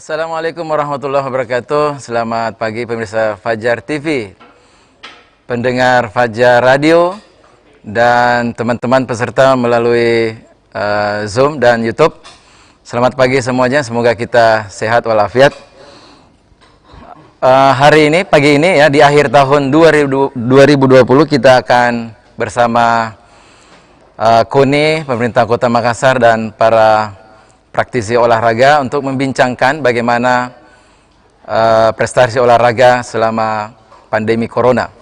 Assalamualaikum warahmatullahi wabarakatuh. Selamat pagi pemirsa Fajar TV, pendengar Fajar Radio, dan teman-teman peserta melalui Zoom dan YouTube. Selamat pagi semuanya, semoga kita sehat walafiat. Hari ini, pagi ini ya, di akhir tahun 2020 kita akan bersama KONI, pemerintah Kota Makassar, dan para praktisi olahraga untuk membincangkan bagaimana prestasi olahraga selama pandemi Corona.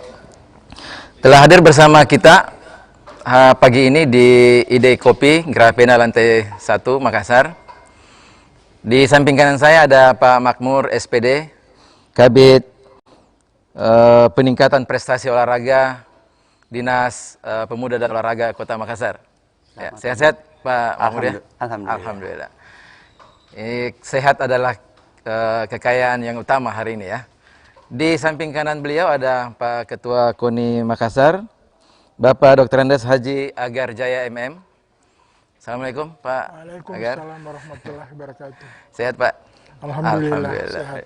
Telah hadir bersama kita pagi ini di ID Kopi Grafena lantai 1 Makassar. Di samping kanan saya ada Pak Makmur SPD, Kabid Peningkatan Prestasi Olahraga Dinas Pemuda dan Olahraga Kota Makassar. Ya, sehat-sehat Pak Makmur ya? Alhamdulillah. Sehat adalah kekayaan yang utama hari ini ya. Di samping kanan beliau ada Pak Ketua KONI Makassar, Bapak Dr. Andes Haji Agar Jaya MM. Assalamualaikum Pak Agar. Waalaikumsalam warahmatullahi wabarakatuh. Sehat Pak? Alhamdulillah. Sehat.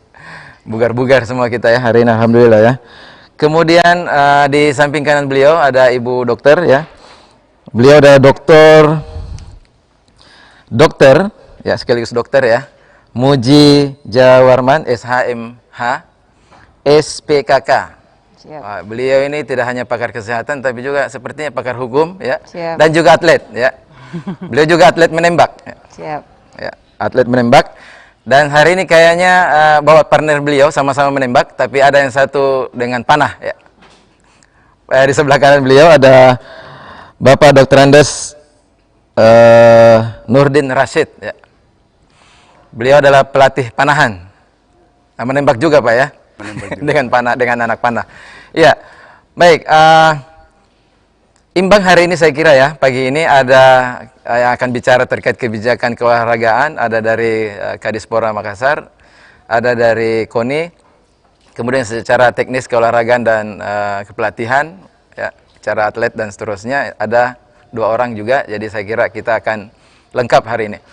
Bugar-bugar semua kita ya hari ini, alhamdulillah ya. Kemudian di samping kanan beliau ada Ibu Dokter ya. Beliau ada dokter ya, sekaligus dokter ya, Muji Jawarman SHMH SPKK. Siap. Beliau ini tidak hanya pakar kesehatan tapi juga sepertinya pakar hukum ya. Siap. Dan juga atlet ya. Beliau juga atlet menembak ya. Siap. Ya, atlet menembak. Dan hari ini kayaknya bawa partner beliau sama-sama menembak, tapi ada yang satu dengan panah ya. Di sebelah kanan beliau ada Bapak Dr. Andes Nurdin Rashid ya. Beliau adalah pelatih panahan. Menembak juga Pak ya? Menembak juga. Dengan panah, dengan anak panah. Iya, baik. Imbang hari ini saya kira ya, pagi ini ada yang akan bicara terkait kebijakan keolahragaan, ada dari Kadispora Makassar, ada dari KONI, kemudian secara teknis keolahragaan dan kepelatihan, ya, secara atlet dan seterusnya, ada 2 orang juga, jadi saya kira kita akan lengkap hari ini.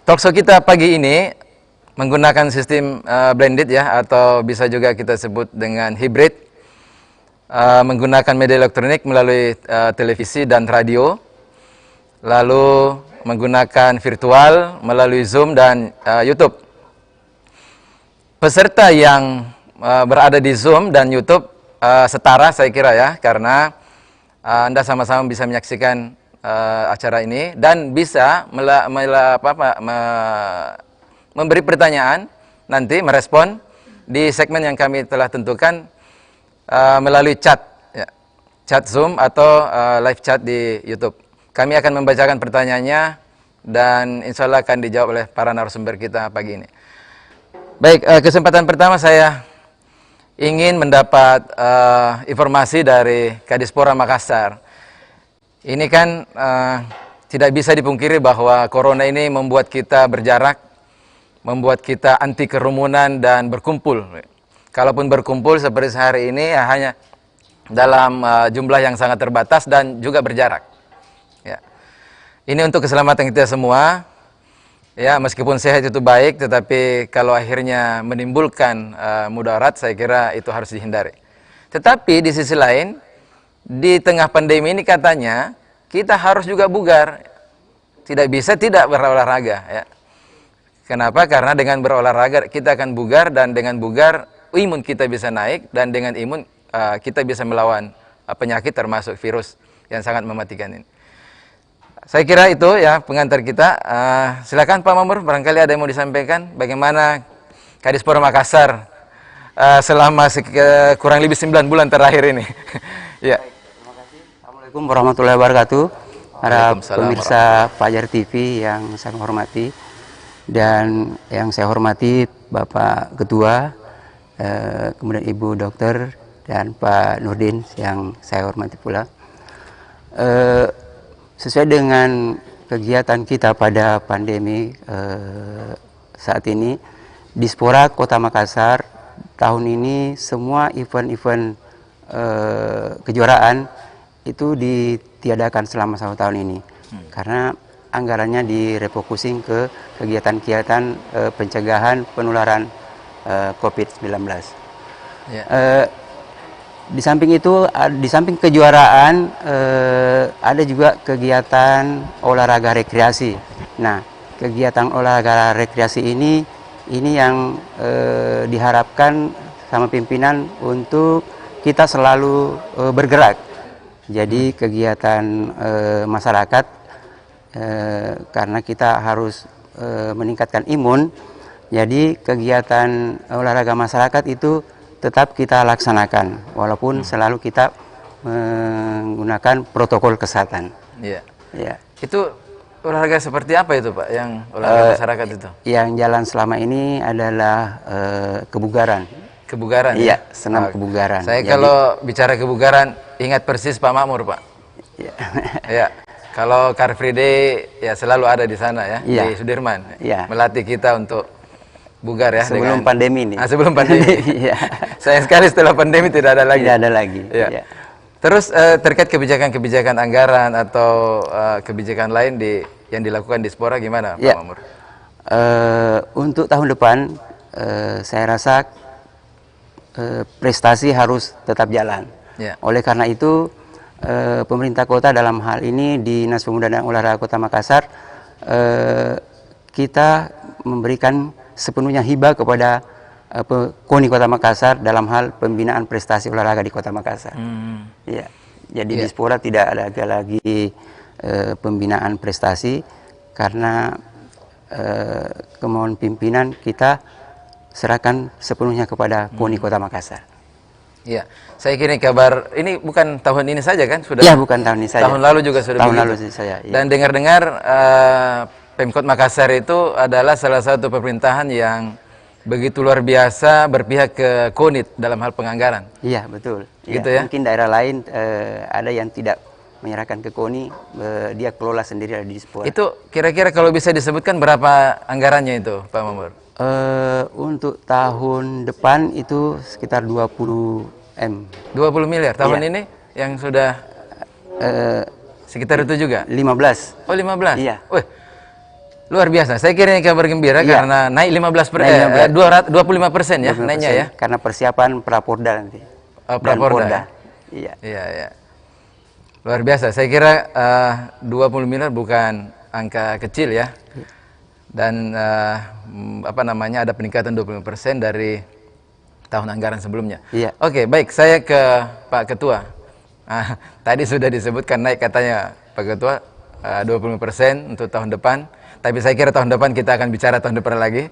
Talkshow kita pagi ini menggunakan sistem blended ya, atau bisa juga kita sebut dengan hybrid, menggunakan media elektronik melalui televisi dan radio, lalu menggunakan virtual melalui Zoom dan YouTube. Peserta yang berada di Zoom dan YouTube setara saya kira ya, karena Anda sama-sama bisa menyaksikan acara ini dan bisa memberi pertanyaan, nanti merespon di segmen yang kami telah tentukan melalui chat ya, chat Zoom atau live chat di YouTube. Kami akan membacakan pertanyaannya dan insya Allah akan dijawab oleh para narasumber kita pagi ini. Baik, kesempatan pertama saya ingin mendapat informasi dari Kadispora Makassar. Ini kan tidak bisa dipungkiri bahwa corona ini membuat kita berjarak, membuat kita anti kerumunan dan berkumpul. Kalaupun berkumpul seperti hari ini ya hanya dalam jumlah yang sangat terbatas dan juga berjarak. Ya. Ini untuk keselamatan kita semua. Ya, meskipun sehat itu baik, tetapi kalau akhirnya menimbulkan mudarat, saya kira itu harus dihindari. Tetapi di sisi lain, di tengah pandemi ini katanya kita harus juga bugar, tidak bisa tidak berolahraga ya. Kenapa? Karena dengan berolahraga kita akan bugar, dan dengan bugar imun kita bisa naik, dan dengan imun kita bisa melawan penyakit termasuk virus yang sangat mematikan ini. Saya kira itu ya pengantar kita. Silakan Pak Mamur, barangkali ada yang mau disampaikan bagaimana Kadispora Makassar selama kurang lebih 9 bulan terakhir ini. Ya. Terima kasih. Assalamualaikum warahmatullahi wabarakatuh. Para pemirsa Fajar TV yang saya hormati, dan yang saya hormati Bapak Ketua, kemudian Ibu Dokter dan Pak Nurdin yang saya hormati pula. Sesuai dengan kegiatan kita pada pandemi saat ini, Dispora Kota Makassar tahun ini semua event-event kejuaraan itu ditiadakan selama 1 tahun ini. Karena anggarannya direfocusing ke kegiatan-kegiatan pencegahan penularan COVID-19. Ya. Di samping itu, di samping kejuaraan, ada juga kegiatan olahraga rekreasi. Nah, kegiatan olahraga rekreasi ini yang diharapkan sama pimpinan untuk kita selalu bergerak. Jadi kegiatan masyarakat, karena kita harus meningkatkan imun, jadi kegiatan olahraga masyarakat itu tetap kita laksanakan, walaupun selalu kita menggunakan protokol kesehatan. Iya. Ya. Itu olahraga seperti apa itu Pak, yang olahraga masyarakat itu? Yang jalan selama ini adalah kebugaran. Kebugaran? Iya, Ya? senam kebugaran. Saya Jadi, kalau bicara kebugaran, ingat persis Pak Makmur Pak. ya. Ya. Kalau Car Free Day ya selalu ada di sana ya, Iya. di Sudirman. Iya. Melatih kita untuk bugar ya. Sebelum pandemi nih. Sebelum pandemi. Iya. Sayang sekali setelah pandemi tidak ada lagi. Tidak ada lagi. Ya. Ya. Terus terkait kebijakan-kebijakan anggaran atau kebijakan lain yang dilakukan di Spora gimana Pak Ya. Mamur? Untuk tahun depan saya rasa prestasi harus tetap jalan. Ya. Oleh karena itu pemerintah kota dalam hal ini Dinas Pemuda dan Olahraga Kota Makassar, kita memberikan sepenuhnya hibah kepada KONI Kota Makassar dalam hal pembinaan prestasi olahraga di Kota Makassar. Ya. Jadi di Spora tidak ada lagi pembinaan prestasi karena kemauan pimpinan kita serahkan sepenuhnya kepada KONI Kota Makassar. Iya, saya kira kabar ini bukan tahun ini saja kan sudah. Ya, bukan tahun ini saja. Tahun lalu juga sudah. Tahun begitu. lalu saya. Ya. Dan dengar-dengar Pemkot Makassar itu adalah salah satu pemerintahan yang begitu luar biasa berpihak ke KONI dalam hal penganggaran. Iya, betul. Gitu ya. Mungkin daerah lain ada yang tidak menyerahkan ke KONI, dia kelola sendiri di Spora. Itu kira-kira kalau bisa disebutkan berapa anggarannya itu, Pak Mamur? Untuk tahun depan itu sekitar 20 M. 20 miliar. Tahun Iya. ini yang sudah sekitar itu juga? 15. Oh, 15? Iya. Wih, luar biasa. Saya kira ini kabar gembira Iya. karena naik 25% ya, 25%, naiknya ya. Karena persiapan Praporda nanti. Oh, Dan Praporda. Porda. Iya. Iya, iya. Luar biasa. Saya kira 20 miliar bukan angka kecil ya. Dan ada peningkatan 25% dari tahun anggaran sebelumnya. Iya. Oke, baik. Saya ke Pak Ketua. Tadi sudah disebutkan naik katanya Pak Ketua 20% untuk tahun depan. Tapi saya kira tahun depan kita akan bicara tahun depan lagi.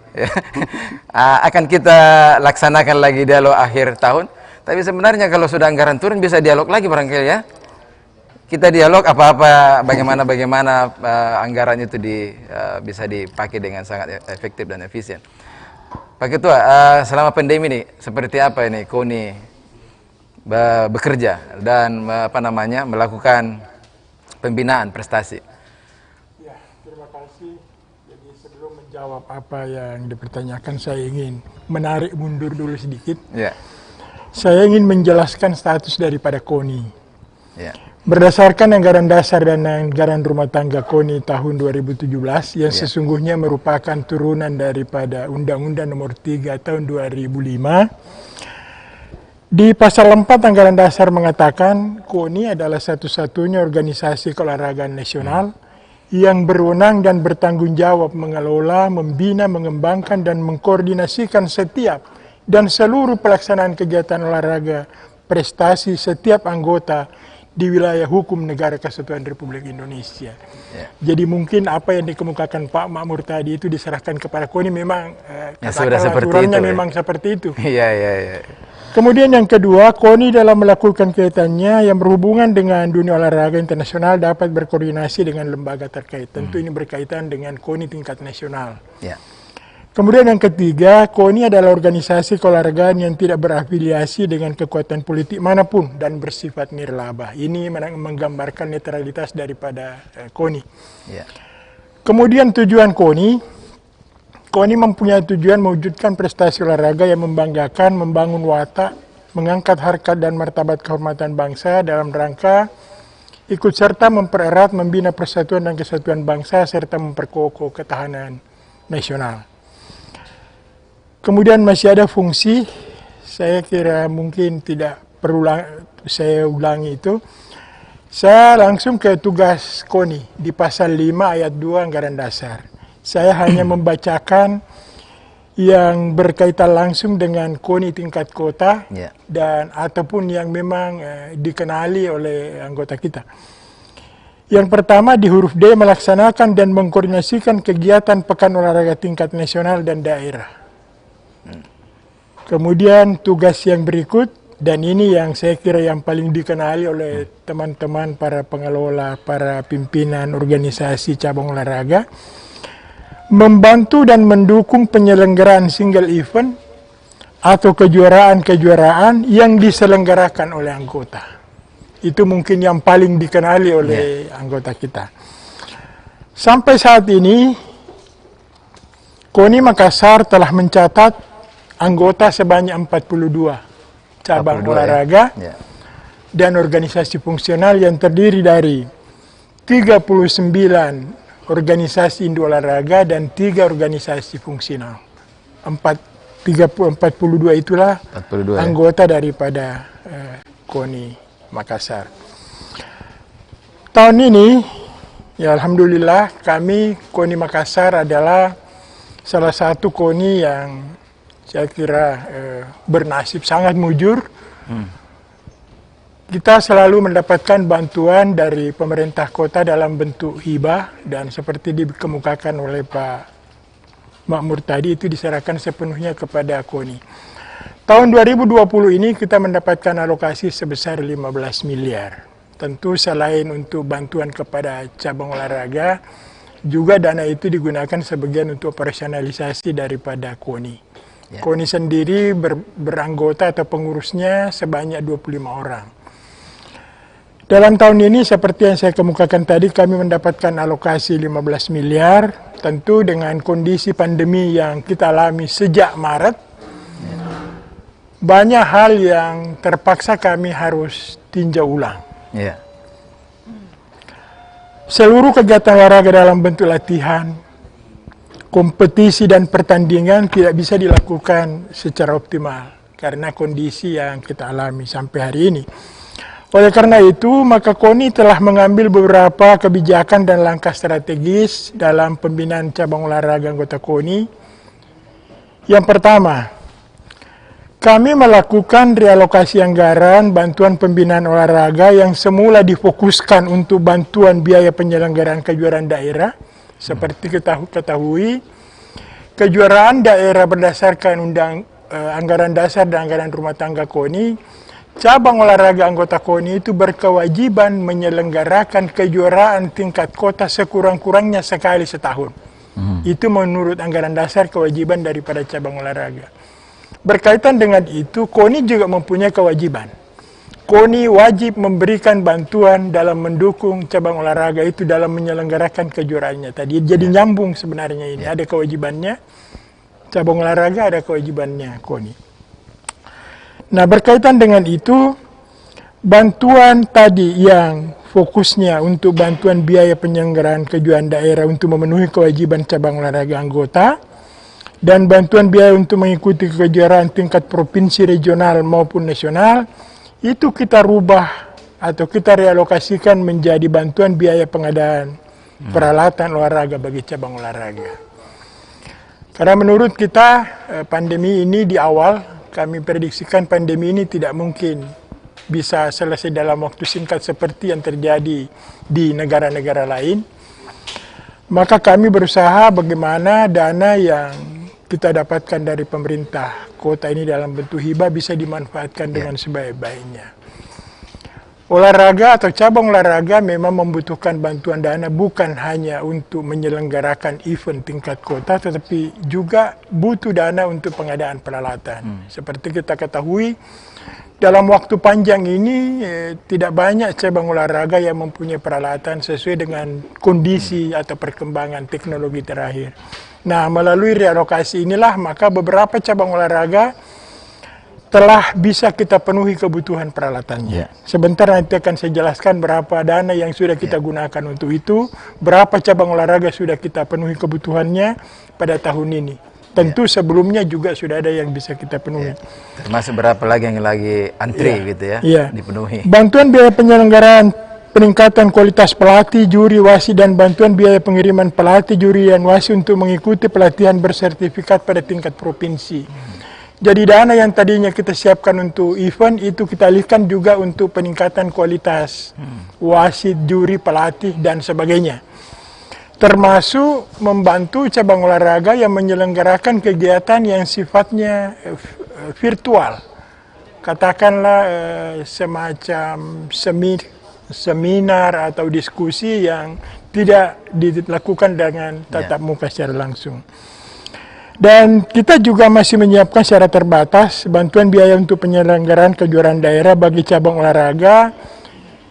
Akan kita laksanakan lagi dialog akhir tahun. Tapi sebenarnya kalau sudah anggaran turun bisa dialog lagi barangkali ya. Kita dialog apa-apa, bagaimana anggaran itu bisa dipakai dengan sangat efektif dan efisien. Pak Ketua, selama pandemi ini seperti apa ini KONI bekerja dan melakukan pembinaan prestasi? Ya, terima kasih. Jadi sebelum menjawab apa yang dipertanyakan, saya ingin menarik mundur dulu sedikit. Ya. Saya ingin menjelaskan status daripada KONI. Ya. Berdasarkan anggaran dasar dan anggaran rumah tangga KONI tahun 2017 yang sesungguhnya merupakan turunan daripada Undang-Undang Nomor 3 Tahun 2005, di pasal 4 anggaran dasar mengatakan KONI adalah satu-satunya organisasi keolahragaan nasional yang berwenang dan bertanggung jawab mengelola, membina, mengembangkan dan mengkoordinasikan setiap dan seluruh pelaksanaan kegiatan olahraga prestasi setiap anggota di wilayah hukum Negara Kesatuan Republik Indonesia. Jadi mungkin apa yang dikemukakan Pak Makmur tadi itu diserahkan kepada KONI memang sudah seperti aturannya itu, memang seperti itu. Iya. Kemudian yang kedua, KONI dalam melakukan kegiatannya yang berhubungan dengan dunia olahraga internasional dapat berkoordinasi dengan lembaga terkait. Tentu ini berkaitan dengan KONI tingkat nasional. Ya. Kemudian yang ketiga, KONI adalah organisasi keolahragaan yang tidak berafiliasi dengan kekuatan politik manapun dan bersifat nirlaba. Ini menggambarkan netralitas daripada KONI. Ya. Kemudian tujuan KONI mempunyai tujuan mewujudkan prestasi olahraga yang membanggakan, membangun watak, mengangkat harkat dan martabat kehormatan bangsa dalam rangka ikut serta mempererat, membina persatuan dan kesatuan bangsa, serta memperkokoh ketahanan nasional. Kemudian masih ada fungsi, saya kira mungkin tidak perlu saya ulangi itu. Saya langsung ke tugas KONI di pasal 5 ayat 2 anggaran dasar. Saya hanya membacakan yang berkaitan langsung dengan KONI tingkat kota dan ataupun yang memang dikenali oleh anggota kita. Yang pertama di huruf D, melaksanakan dan mengkoordinasikan kegiatan pekan olahraga tingkat nasional dan daerah. Kemudian tugas yang berikut, dan ini yang saya kira yang paling dikenali oleh teman-teman para pengelola, para pimpinan organisasi cabang olahraga, membantu dan mendukung penyelenggaraan single event atau kejuaraan-kejuaraan yang diselenggarakan oleh anggota. Itu mungkin yang paling dikenali oleh anggota kita. Sampai saat ini, KONI Makassar telah mencatat anggota sebanyak 42 cabang olahraga dan organisasi fungsional yang terdiri dari 39 organisasi induk olahraga dan 3 organisasi fungsional. 42 itulah 42, anggota daripada KONI Makassar. Tahun ini, ya alhamdulillah, kami KONI Makassar adalah salah satu KONI yang saya kira bernasib sangat mujur. Kita selalu mendapatkan bantuan dari pemerintah kota dalam bentuk hibah, dan seperti dikemukakan oleh Pak Makmur tadi, itu diserahkan sepenuhnya kepada KONI. Tahun 2020 ini kita mendapatkan alokasi sebesar 15 miliar. Tentu selain untuk bantuan kepada cabang olahraga, juga dana itu digunakan sebagian untuk operasionalisasi daripada KONI. KONI sendiri beranggota atau pengurusnya sebanyak 25 orang. Dalam tahun ini seperti yang saya kemukakan tadi, kami mendapatkan alokasi 15 miliar, tentu dengan kondisi pandemi yang kita alami sejak Maret. Banyak hal yang terpaksa kami harus tinjau ulang. Seluruh kegiatan olahraga dalam bentuk latihan, kompetisi dan pertandingan tidak bisa dilakukan secara optimal karena kondisi yang kita alami sampai hari ini. Oleh karena itu, maka KONI telah mengambil beberapa kebijakan dan langkah strategis dalam pembinaan cabang olahraga anggota KONI. Yang pertama, kami melakukan realokasi anggaran bantuan pembinaan olahraga yang semula difokuskan untuk bantuan biaya penyelenggaraan kejuaraan daerah. Seperti ketahui, kejuaraan daerah berdasarkan anggaran dasar dan anggaran rumah tangga KONI, cabang olahraga anggota KONI itu berkewajiban menyelenggarakan kejuaraan tingkat kota sekurang-kurangnya sekali setahun. Itu menurut anggaran dasar kewajiban daripada cabang olahraga. Berkaitan dengan itu, KONI juga mempunyai kewajiban. KONI wajib memberikan bantuan dalam mendukung cabang olahraga itu dalam menyelenggarakan kejuaraannya tadi. Jadi nyambung sebenarnya ini. Ada kewajibannya, cabang olahraga ada kewajibannya KONI. Nah, berkaitan dengan itu, bantuan tadi yang fokusnya untuk bantuan biaya penyelenggaraan kejuaraan daerah untuk memenuhi kewajiban cabang olahraga anggota, dan bantuan biaya untuk mengikuti kejuaraan tingkat provinsi, regional maupun nasional, itu kita rubah atau kita realokasikan menjadi bantuan biaya pengadaan peralatan olahraga bagi cabang olahraga. Karena menurut kita pandemi ini di awal, kami prediksikan pandemi ini tidak mungkin bisa selesai dalam waktu singkat seperti yang terjadi di negara-negara lain. Maka kami berusaha bagaimana dana yang kita dapatkan dari pemerintah kota ini dalam bentuk hibah bisa dimanfaatkan dengan sebaik-baiknya. Olahraga atau cabang olahraga memang membutuhkan bantuan dana bukan hanya untuk menyelenggarakan event tingkat kota, tetapi juga butuh dana untuk pengadaan peralatan. Seperti kita ketahui, dalam waktu panjang ini tidak banyak cabang olahraga yang mempunyai peralatan sesuai dengan kondisi atau perkembangan teknologi terakhir. Nah, melalui realokasi inilah maka beberapa cabang olahraga telah bisa kita penuhi kebutuhan peralatannya. Sebentar nanti akan saya jelaskan berapa dana yang sudah kita gunakan untuk itu, berapa cabang olahraga sudah kita penuhi kebutuhannya pada tahun ini. Tentu sebelumnya juga sudah ada yang bisa kita penuhi. Termasuk berapa lagi yang lagi antri gitu ya, dipenuhi. Bantuan biaya penyelenggaraan peningkatan kualitas pelatih, juri, wasit, dan bantuan biaya pengiriman pelatih, juri, dan wasit untuk mengikuti pelatihan bersertifikat pada tingkat provinsi. Jadi dana yang tadinya kita siapkan untuk event itu kita alihkan juga untuk peningkatan kualitas wasit, juri, pelatih, dan sebagainya. Termasuk membantu cabang olahraga yang menyelenggarakan kegiatan yang sifatnya virtual. Katakanlah semacam seminar atau diskusi yang tidak dilakukan dengan tatap muka secara langsung. Dan kita juga masih menyiapkan secara terbatas bantuan biaya untuk penyelenggaraan kejuaraan daerah bagi cabang olahraga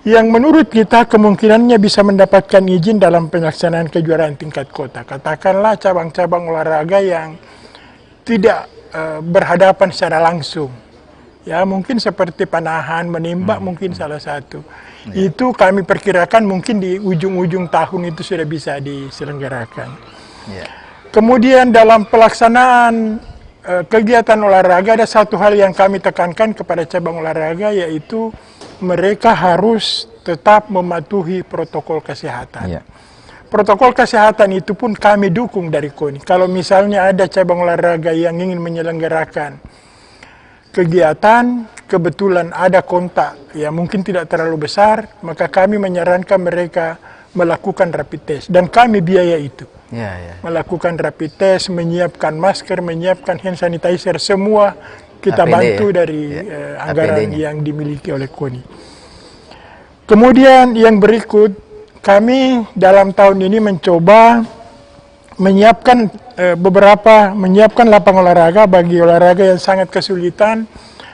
yang menurut kita kemungkinannya bisa mendapatkan izin dalam pelaksanaan kejuaraan tingkat kota. Katakanlah cabang-cabang olahraga yang tidak berhadapan secara langsung. Ya, mungkin seperti panahan, menembak mungkin salah satu. Itu kami perkirakan mungkin di ujung-ujung tahun itu sudah bisa diselenggarakan. Kemudian dalam pelaksanaan kegiatan olahraga ada satu hal yang kami tekankan kepada cabang olahraga, yaitu mereka harus tetap mematuhi protokol kesehatan. Protokol kesehatan itu pun kami dukung dari KONI. Kalau misalnya ada cabang olahraga yang ingin menyelenggarakan kegiatan, kebetulan ada kontak, ya mungkin tidak terlalu besar, maka kami menyarankan mereka melakukan rapid test. Dan kami biaya itu. Melakukan rapid test, menyiapkan masker, menyiapkan hand sanitizer, semua kita bantu dari anggaran yang dimiliki oleh KONI. Kemudian yang berikut, kami dalam tahun ini mencoba menyiapkan menyiapkan lapangan olahraga bagi olahraga yang sangat kesulitan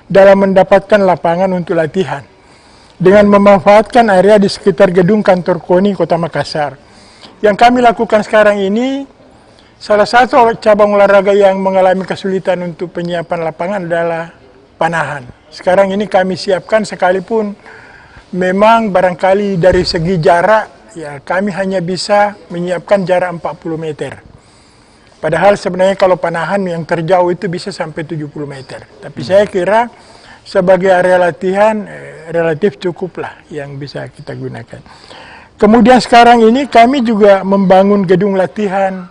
dalam mendapatkan lapangan untuk latihan dengan memanfaatkan area di sekitar gedung kantor KONI Kota Makassar. Yang kami lakukan sekarang ini, salah satu cabang olahraga yang mengalami kesulitan untuk penyiapan lapangan adalah panahan. Sekarang ini kami siapkan, sekalipun memang barangkali dari segi jarak, ya kami hanya bisa menyiapkan jarak 40 meter. Padahal sebenarnya kalau panahan yang terjauh itu bisa sampai 70 meter. Tapi saya kira sebagai area latihan relatif cukuplah yang bisa kita gunakan. Kemudian sekarang ini kami juga membangun gedung latihan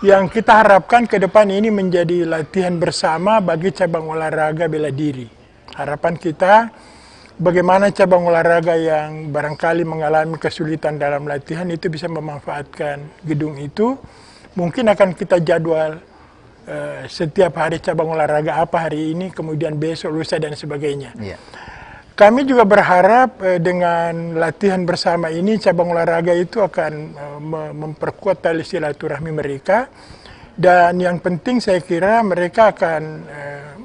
yang kita harapkan ke depan ini menjadi latihan bersama bagi cabang olahraga bela diri. Harapan kita bagaimana cabang olahraga yang barangkali mengalami kesulitan dalam latihan itu bisa memanfaatkan gedung itu. Mungkin akan kita jadwal setiap hari cabang olahraga apa hari ini, kemudian besok, lusa, dan sebagainya. Kami juga berharap dengan latihan bersama ini cabang olahraga itu akan memperkuat tali silaturahmi mereka, dan yang penting saya kira mereka akan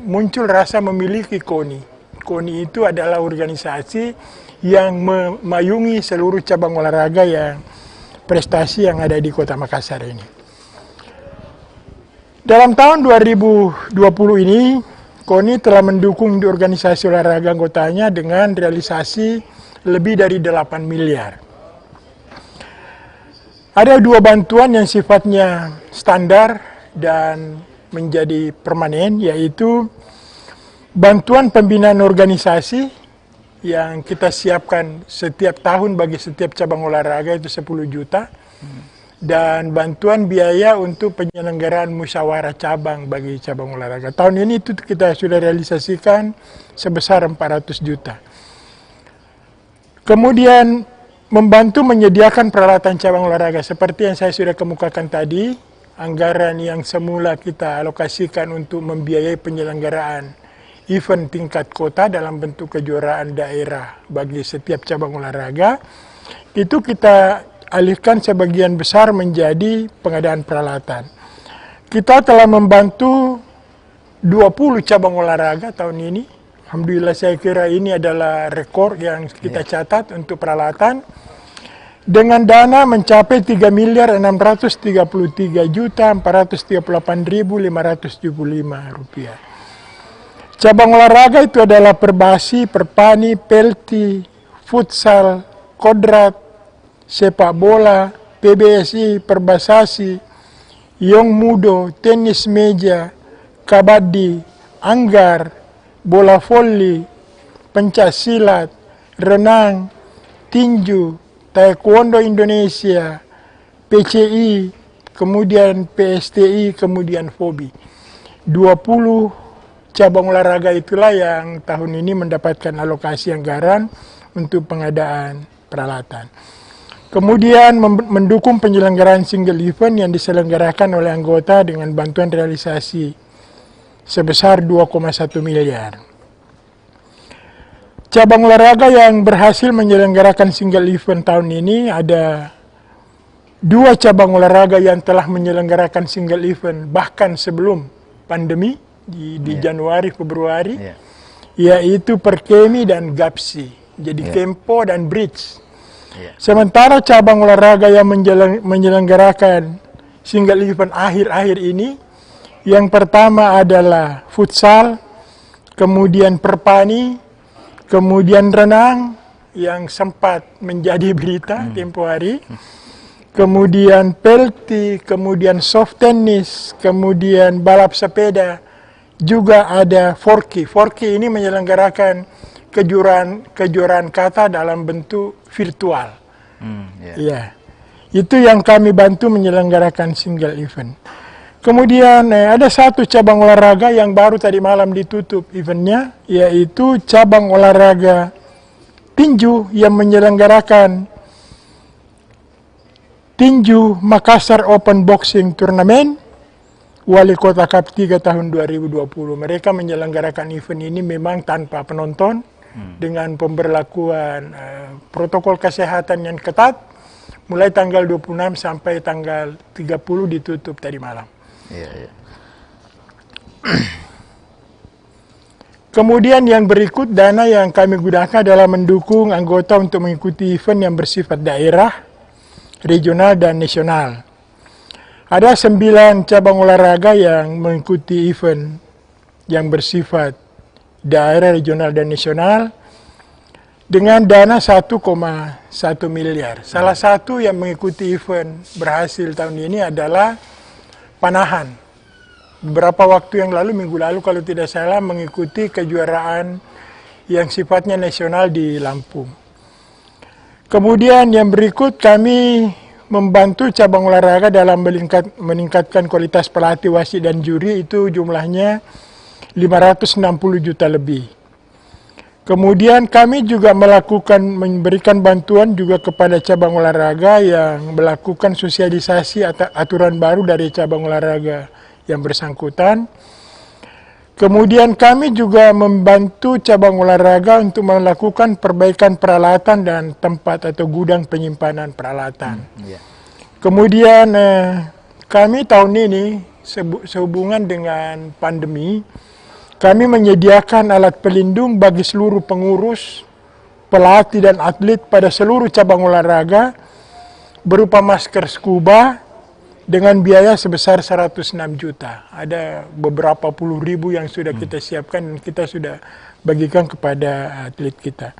muncul rasa memiliki KONI. KONI itu adalah organisasi yang memayungi seluruh cabang olahraga yang prestasi yang ada di Kota Makassar ini. Dalam tahun 2020 ini KONI telah mendukung di organisasi olahraga anggotanya dengan realisasi lebih dari 8 miliar. Ada dua bantuan yang sifatnya standar dan menjadi permanen, yaitu bantuan pembinaan organisasi yang kita siapkan setiap tahun bagi setiap cabang olahraga itu 10 juta. Dan bantuan biaya untuk penyelenggaraan musyawarah cabang bagi cabang olahraga. Tahun ini itu kita sudah realisasikan sebesar 400 juta. Kemudian membantu menyediakan peralatan cabang olahraga. Seperti yang saya sudah kemukakan tadi, anggaran yang semula kita alokasikan untuk membiayai penyelenggaraan event tingkat kota dalam bentuk kejuaraan daerah bagi setiap cabang olahraga, itu kita alihkan sebagian besar menjadi pengadaan peralatan. Kita telah membantu 20 cabang olahraga tahun ini. Alhamdulillah saya kira ini adalah rekor yang kita catat untuk peralatan. Dengan dana mencapai 3.633.438.575 rupiah. Cabang olahraga itu adalah perbasi, perpani, pelti, futsal, kodrat, sepak bola, PBSI, perbasasi, yong mudo, tenis meja, kabadi, anggar, bola voli, pencak silat, renang, tinju, taekwondo Indonesia, PCI, kemudian PSTI, kemudian FOBI. 20 cabang olahraga itulah yang tahun ini mendapatkan alokasi anggaran untuk pengadaan peralatan. Kemudian mendukung penyelenggaraan single event yang diselenggarakan oleh anggota dengan bantuan realisasi sebesar 2,1 miliar. Cabang olahraga yang berhasil menyelenggarakan single event tahun ini ada 2 cabang olahraga yang telah menyelenggarakan single event bahkan sebelum pandemi di Januari, Februari, yaitu Perkemi dan Gapsi. Jadi Kempo dan Bridge. Sementara cabang olahraga yang menyelenggarakan single event akhir-akhir ini, yang pertama adalah futsal, kemudian perpani, kemudian renang yang sempat menjadi berita tempo hari, kemudian pelti, kemudian soft tennis, kemudian balap sepeda, juga ada Forky. Forky ini menyelenggarakan kejuaraan kata dalam bentuk virtual. Ya, itu yang kami bantu menyelenggarakan single event. Kemudian ada satu cabang olahraga yang baru tadi malam ditutup eventnya, yaitu cabang olahraga tinju yang menyelenggarakan Tinju Makassar Open Boxing Tournament Wali Kota Cup 3 tahun 2020. Mereka menyelenggarakan event ini memang tanpa penonton, dengan pemberlakuan protokol kesehatan yang ketat, mulai tanggal 26 sampai tanggal 30 ditutup tadi malam. Kemudian yang berikut, dana yang kami gunakan adalah mendukung anggota untuk mengikuti event yang bersifat daerah, regional, dan nasional. Ada 9 cabang olahraga yang mengikuti event yang bersifat daerah, regional, dan nasional dengan dana 1,1 miliar. Salah satu yang mengikuti event berhasil tahun ini adalah Panahan. Beberapa waktu yang lalu, minggu lalu kalau tidak salah, mengikuti kejuaraan yang sifatnya nasional di Lampung. Kemudian yang berikut, kami membantu cabang olahraga dalam meningkatkan kualitas pelatih, wasit, dan juri, itu jumlahnya 560 juta lebih. Kemudian kami juga memberikan bantuan juga kepada cabang olahraga yang melakukan sosialisasi aturan baru dari cabang olahraga yang bersangkutan. Kemudian kami juga membantu cabang olahraga untuk melakukan perbaikan peralatan dan tempat atau gudang penyimpanan peralatan. Kemudian kami tahun ini sehubungan dengan pandemi, kami menyediakan alat pelindung bagi seluruh pengurus, pelatih, dan atlet pada seluruh cabang olahraga berupa masker scuba dengan biaya sebesar 106 juta. Ada beberapa puluh ribu yang sudah kita siapkan dan kita sudah bagikan kepada atlet kita.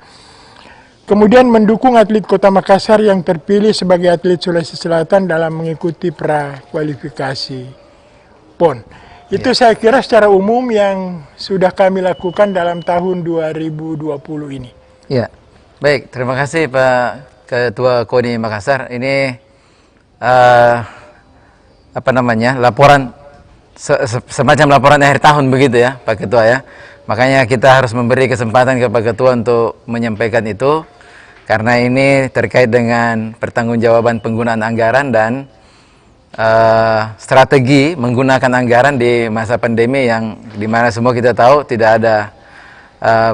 Kemudian mendukung atlet Kota Makassar yang terpilih sebagai atlet Sulawesi Selatan dalam mengikuti prakualifikasi PON. Itu saya kira secara umum yang sudah kami lakukan dalam tahun 2020 ini. Ya, baik. Terima kasih Pak Ketua KONI Makassar. Ini laporan semacam laporan akhir tahun begitu ya Pak Ketua ya. Makanya kita harus memberi kesempatan ke Pak Ketua untuk menyampaikan itu, karena ini terkait dengan pertanggungjawaban penggunaan anggaran dan strategi menggunakan anggaran di masa pandemi yang dimana semua kita tahu tidak ada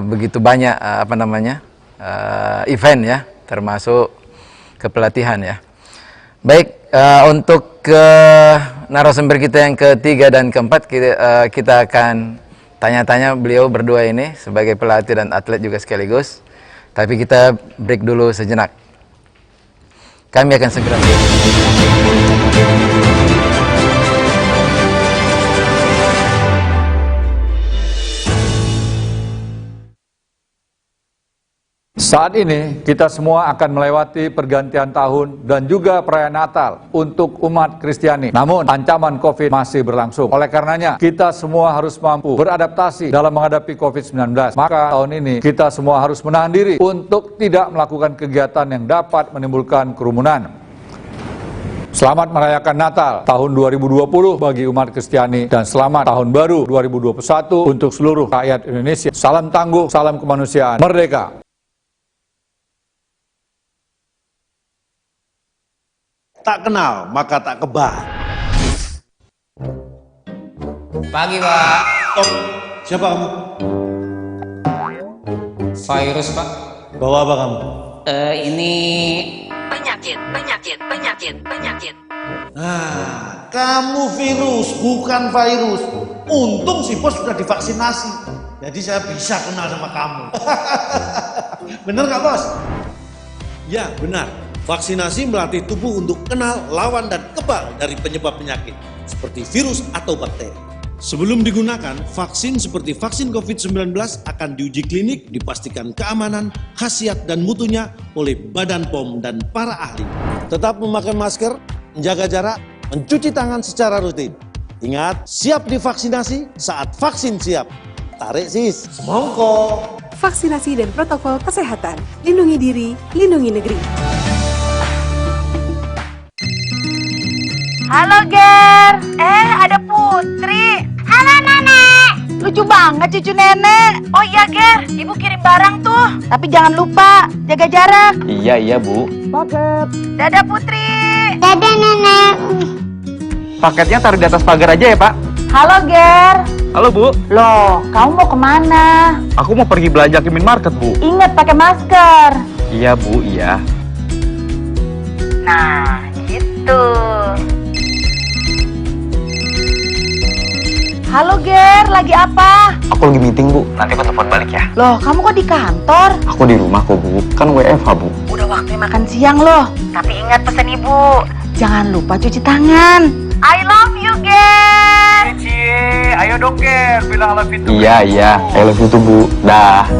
begitu banyak event ya, termasuk kepelatihan ya. Baik, untuk ke narasumber kita yang ketiga dan keempat, kita akan tanya-tanya beliau berdua ini sebagai pelatih dan atlet juga sekaligus. Tapi kita break dulu sejenak. Kami akan segera break. Saat ini kita semua akan melewati pergantian tahun dan juga perayaan Natal untuk umat Kristiani. Namun ancaman COVID masih berlangsung. Oleh karenanya kita semua harus mampu beradaptasi dalam menghadapi COVID-19. Maka tahun ini kita semua harus menahan diri untuk tidak melakukan kegiatan yang dapat menimbulkan kerumunan. Selamat merayakan Natal tahun 2020 bagi umat Kristiani dan selamat tahun baru 2021 untuk seluruh rakyat Indonesia. Salam tangguh, salam kemanusiaan, merdeka. Tak kenal, maka tak kebal. Pagi, Pak. Oh, siapa kamu? Virus, Pak. Bawa apa kamu? Ini Penyakit. Nah, kamu virus, bukan virus. Untung si bos sudah divaksinasi. Jadi saya bisa kenal sama kamu. Bener nggak, bos? Ya, benar. Vaksinasi melatih tubuh untuk kenal, lawan, dan kebal dari penyebab penyakit, seperti virus atau bakteri. Sebelum digunakan, vaksin seperti vaksin COVID-19 akan diuji klinik, dipastikan keamanan, khasiat, dan mutunya oleh Badan POM dan para ahli. Tetap memakai masker, menjaga jarak, mencuci tangan secara rutin. Ingat, siap divaksinasi saat vaksin siap. Tarik sis, semongko. Vaksinasi dan protokol kesehatan. Lindungi diri, lindungi negeri. Halo, Ger. Ada Putri. Halo, Nenek. Lucu banget cucu Nenek. Oh iya, Ger. Ibu kirim barang tuh. Tapi jangan lupa jaga jarak. Iya, Bu. Dadah, Putri. Dadah, Nenek. Paketnya taruh di atas pagar aja ya, Pak. Halo, Ger. Halo, Bu. Loh, kamu mau kemana? Aku mau pergi belanja ke minimarket, Bu. Ingat pakai masker. Iya, Bu, iya. Nah, gitu. Halo, Ger. Lagi apa? Aku lagi meeting, Bu. Nanti aku telepon balik ya. Loh, kamu kok di kantor? Aku di rumah kok, Bu. Kan WFH, Bu. Udah waktunya makan siang loh. Tapi ingat pesan ibu. Jangan lupa cuci tangan. I love you, Ger. Cie, ayo dong, Ger. Bilang I love you too. Iya. I love you too, Bu. Dah.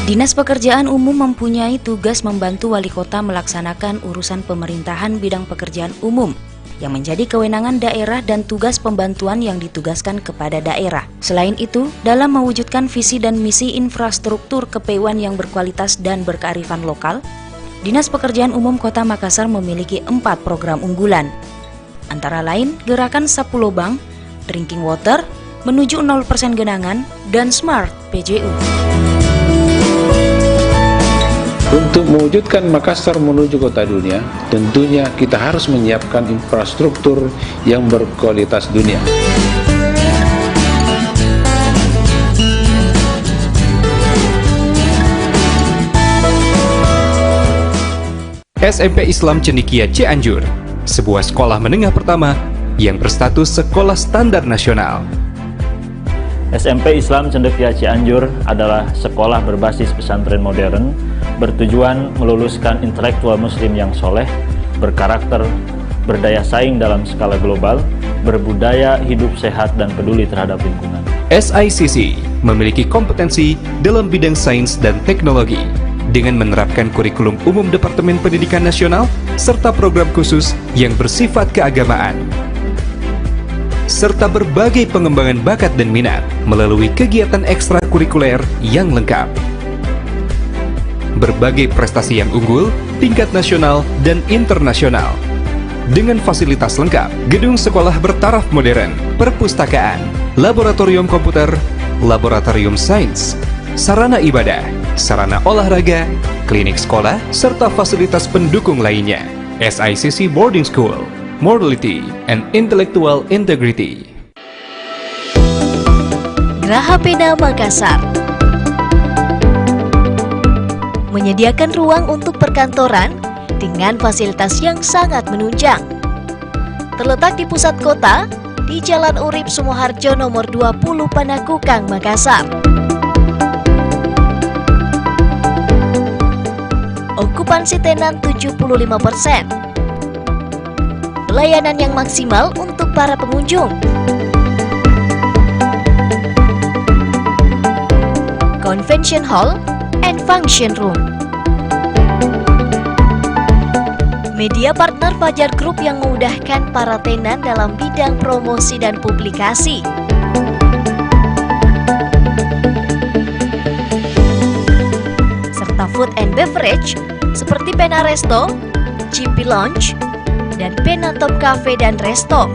Dinas Pekerjaan Umum mempunyai tugas membantu wali kota melaksanakan urusan pemerintahan bidang pekerjaan umum yang menjadi kewenangan daerah dan tugas pembantuan yang ditugaskan kepada daerah. Selain itu, dalam mewujudkan visi dan misi infrastruktur kepewaan yang berkualitas dan berkearifan lokal, Dinas Pekerjaan Umum Kota Makassar memiliki 4 program unggulan. Antara lain, Gerakan Sapu Lobang, Drinking Water, Menuju 0% Genangan, dan Smart PJU. Untuk mewujudkan Makassar menuju kota dunia, tentunya kita harus menyiapkan infrastruktur yang berkualitas dunia. SMP Islam Cendekia Cianjur, sebuah sekolah menengah pertama yang berstatus sekolah standar nasional. SMP Islam Cendekia Cianjur adalah sekolah berbasis pesantren modern, bertujuan meluluskan intelektual muslim yang soleh, berkarakter, berdaya saing dalam skala global, berbudaya hidup sehat dan peduli terhadap lingkungan. SICC memiliki kompetensi dalam bidang sains dan teknologi, dengan menerapkan kurikulum umum Departemen Pendidikan Nasional serta program khusus yang bersifat keagamaan, serta berbagai pengembangan bakat dan minat melalui kegiatan ekstrakurikuler yang lengkap. Berbagai prestasi yang unggul, tingkat nasional dan internasional. Dengan fasilitas lengkap, gedung sekolah bertaraf modern, perpustakaan, laboratorium komputer, laboratorium sains, sarana ibadah, sarana olahraga, klinik sekolah, serta fasilitas pendukung lainnya. SICC Boarding School, Morality and Intellectual Integrity. Graha Pena Makassar menyediakan ruang untuk perkantoran dengan fasilitas yang sangat menunjang. Terletak di pusat kota, di Jalan Urip Sumoharjo nomor 20 Panakukang, Makassar. Okupansi tenan 75%. Pelayanan yang maksimal untuk para pengunjung. Convention Hall and Function Room. Media partner Fajar Group yang memudahkan para tenan dalam bidang promosi dan publikasi. Serta food and beverage seperti Pena Resto, GP Lounge, dan Pena Top Cafe dan Resto.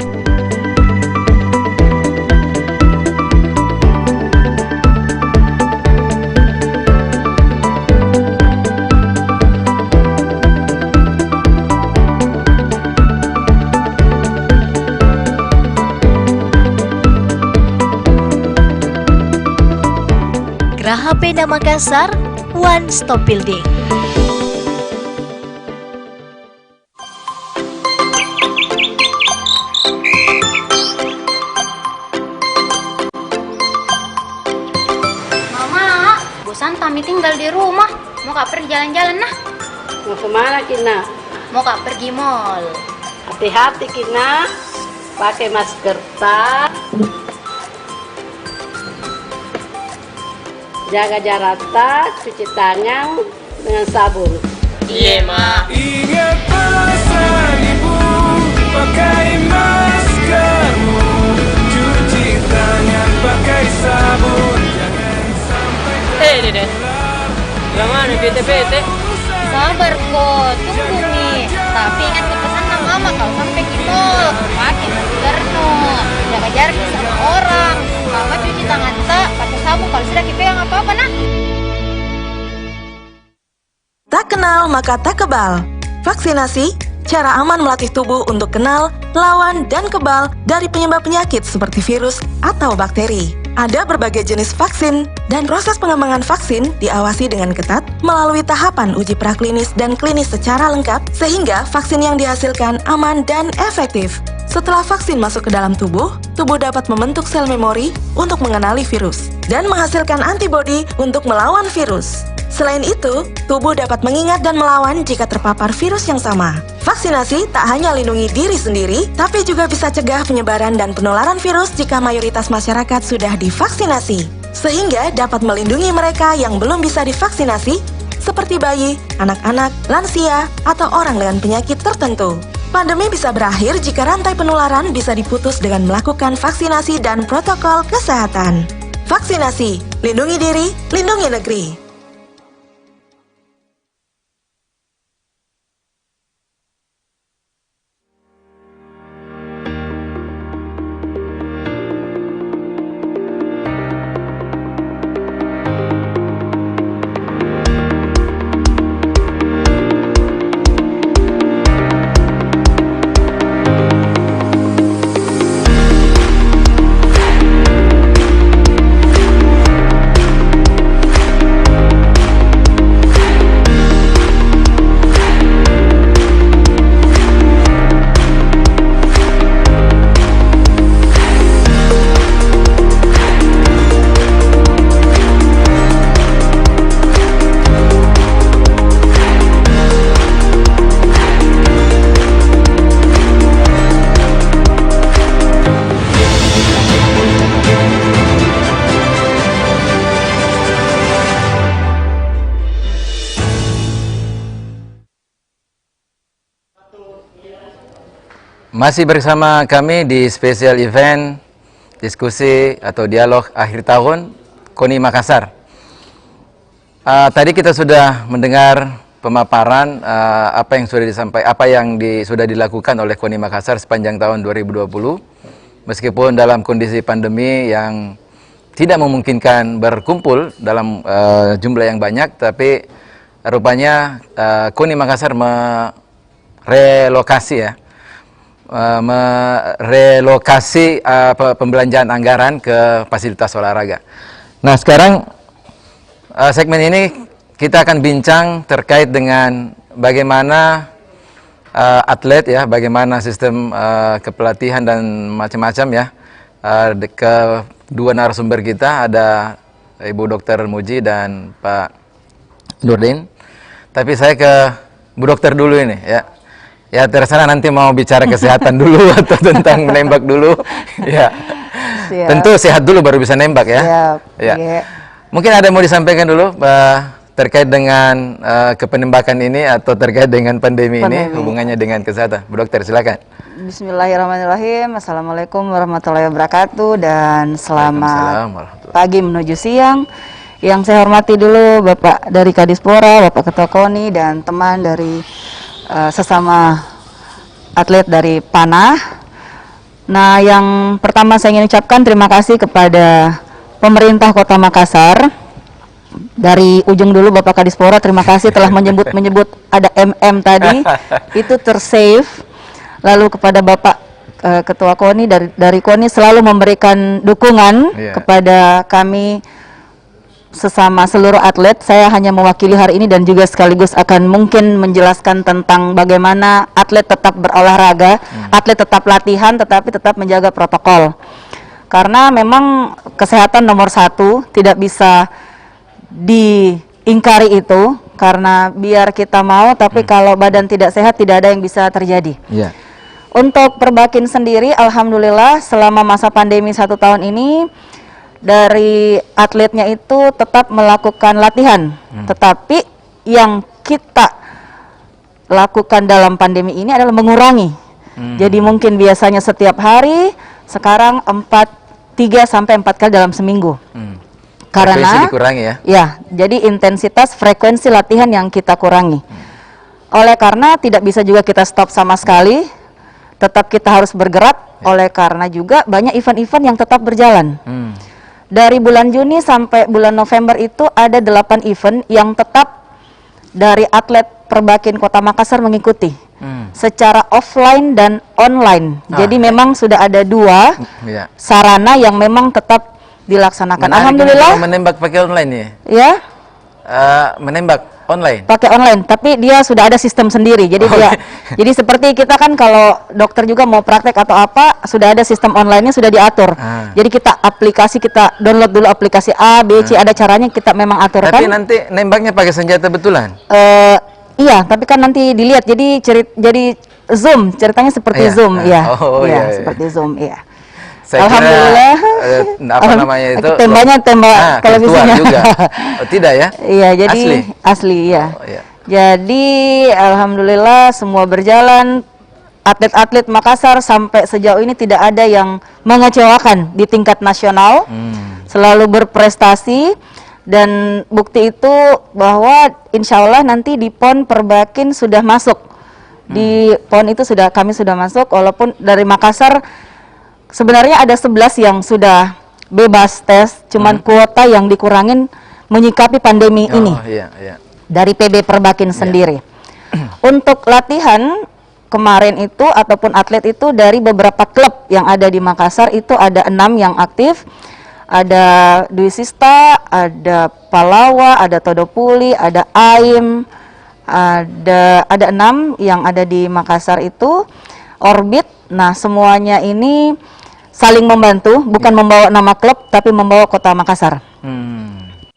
Graha Pena Makassar, One Stop Building. Mama, bosan Tami tinggal di rumah. Mau kak pergi jalan-jalan nah? Mau kemana Kina? Mau kak pergi mall. Hati-hati Kina, pakai masker tak. Jaga jarak tak, cuci tangan dengan sabun. Iya, Mak. Ingat pesan ibu, pakai maskermu, cuci tangan pakai sabun, jangan sampai Dede. Gimana PT? Sabar kok, tunggu nih. Tapi ingat pesan mama kalau sampai ke mall, pakai masker no, jaga jarak sama orang. Mama cuci tangan tak, pakai sabun kalau sudah dipegang apa-apa nah. Tak kenal maka tak kebal. Vaksinasi, cara aman melatih tubuh untuk kenal, lawan, dan kebal dari penyebab penyakit seperti virus atau bakteri. Ada berbagai jenis vaksin, dan proses pengembangan vaksin diawasi dengan ketat melalui tahapan uji praklinis dan klinis secara lengkap, sehingga vaksin yang dihasilkan aman dan efektif. Setelah vaksin masuk ke dalam tubuh, tubuh dapat membentuk sel memori untuk mengenali virus dan menghasilkan antibodi untuk melawan virus. Selain itu, tubuh dapat mengingat dan melawan jika terpapar virus yang sama. Vaksinasi tak hanya lindungi diri sendiri, tapi juga bisa cegah penyebaran dan penularan virus jika mayoritas masyarakat sudah divaksinasi, sehingga dapat melindungi mereka yang belum bisa divaksinasi, seperti bayi, anak-anak, lansia, atau orang dengan penyakit tertentu. Pandemi bisa berakhir jika rantai penularan bisa diputus dengan melakukan vaksinasi dan protokol kesehatan. Vaksinasi, lindungi diri, lindungi negeri. Masih bersama kami di spesial event diskusi atau dialog akhir tahun KONI Makassar. Tadi kita sudah mendengar pemaparan apa yang sudah sudah dilakukan oleh KONI Makassar sepanjang tahun 2020. Meskipun dalam kondisi pandemi yang tidak memungkinkan berkumpul dalam jumlah yang banyak, tapi rupanya KONI Makassar merelokasi pembelanjaan anggaran ke fasilitas olahraga. Nah, sekarang segmen ini kita akan bincang terkait dengan bagaimana atlet ya, bagaimana sistem kepelatihan dan macam-macam ya. Kedua narasumber kita ada Ibu Dr. Muji dan Pak Nurdin. Tapi saya ke Bu Dokter dulu ini ya. Ya terserah nanti mau bicara kesehatan dulu atau tentang menembak dulu. Ya. Siap. Tentu sehat dulu baru bisa nembak ya. Siap. Ya. Yeah. Mungkin ada yang mau disampaikan dulu terkait dengan kepenembakan ini atau terkait dengan pandemi ini hubungannya dengan kesehatan. Bu Dokter silakan. Bismillahirrahmanirrahim. Assalamualaikum warahmatullahi wabarakatuh dan selamat pagi menuju siang. Yang saya hormati dulu Bapak dari Kadispora, Bapak Ketua KONI dan teman dari sesama atlet dari PANAH. Nah, yang pertama saya ingin ucapkan terima kasih kepada pemerintah Kota Makassar. Dari ujung dulu Bapak Kadispora, terima kasih telah menyebut ada MM tadi, itu tersave. Lalu kepada Bapak Ketua KONI dari KONI selalu memberikan dukungan kepada kami sesama seluruh atlet. Saya hanya mewakili hari ini dan juga sekaligus akan mungkin menjelaskan tentang bagaimana atlet tetap berolahraga, atlet tetap latihan tetapi tetap menjaga protokol. Karena memang kesehatan nomor satu, tidak bisa diingkari itu, karena biar kita mau tapi kalau badan tidak sehat tidak ada yang bisa terjadi. Untuk Perbakin sendiri, alhamdulillah selama masa pandemi 1 tahun ini dari atletnya itu tetap melakukan latihan, tetapi yang kita lakukan dalam pandemi ini adalah mengurangi. Jadi mungkin biasanya setiap hari, sekarang 3 sampai 4 kali dalam seminggu. Karena dikurangi ya? Ya, jadi intensitas frekuensi latihan yang kita kurangi. Oleh karena tidak bisa juga kita stop sama sekali, tetap kita harus bergerak. Oleh karena juga banyak event-event yang tetap berjalan. Dari bulan Juni sampai bulan November itu ada 8 event yang tetap dari atlet Perbakin Kota Makassar mengikuti secara offline dan online. Jadi memang sudah ada 2 sarana yang memang tetap dilaksanakan. Menarik. Alhamdulillah. Menembak pakai online ya? Ya. Menembak online. Pakai online, tapi dia sudah ada sistem sendiri. Jadi jadi seperti kita kan kalau dokter juga mau praktek atau apa, sudah ada sistem online-nya sudah diatur. Jadi kita download dulu aplikasi A, B, C, ada caranya kita memang aturkan. Tapi nanti nembaknya pakai senjata betulan? Iya, tapi kan nanti dilihat. Jadi Zoom, ceritanya seperti Zoom, iya. Seperti Zoom, iya. Saya alhamdulillah. Apa namanya itu? Tembaknya tembak televisinya juga. Tidak ya? Iya, jadi asli ya. Jadi alhamdulillah semua berjalan. Atlet-atlet Makassar sampai sejauh ini tidak ada yang mengecewakan di tingkat nasional. Selalu berprestasi dan bukti itu bahwa insya Allah nanti di PON Perbakin sudah masuk. Di PON itu kami sudah masuk, walaupun dari Makassar sebenarnya ada 11 yang sudah bebas tes, cuman kuota yang dikurangin menyikapi pandemi ini. Dari PB Perbakin sendiri. Untuk latihan kemarin itu ataupun atlet itu dari beberapa klub yang ada di Makassar itu ada 6 yang aktif. Ada Dwi Sista, ada Palawa, ada Todopuli, ada Aim, ada 6 yang ada di Makassar itu. Orbit. Nah, semuanya ini saling membantu, bukan membawa nama klub tapi membawa Kota Makassar.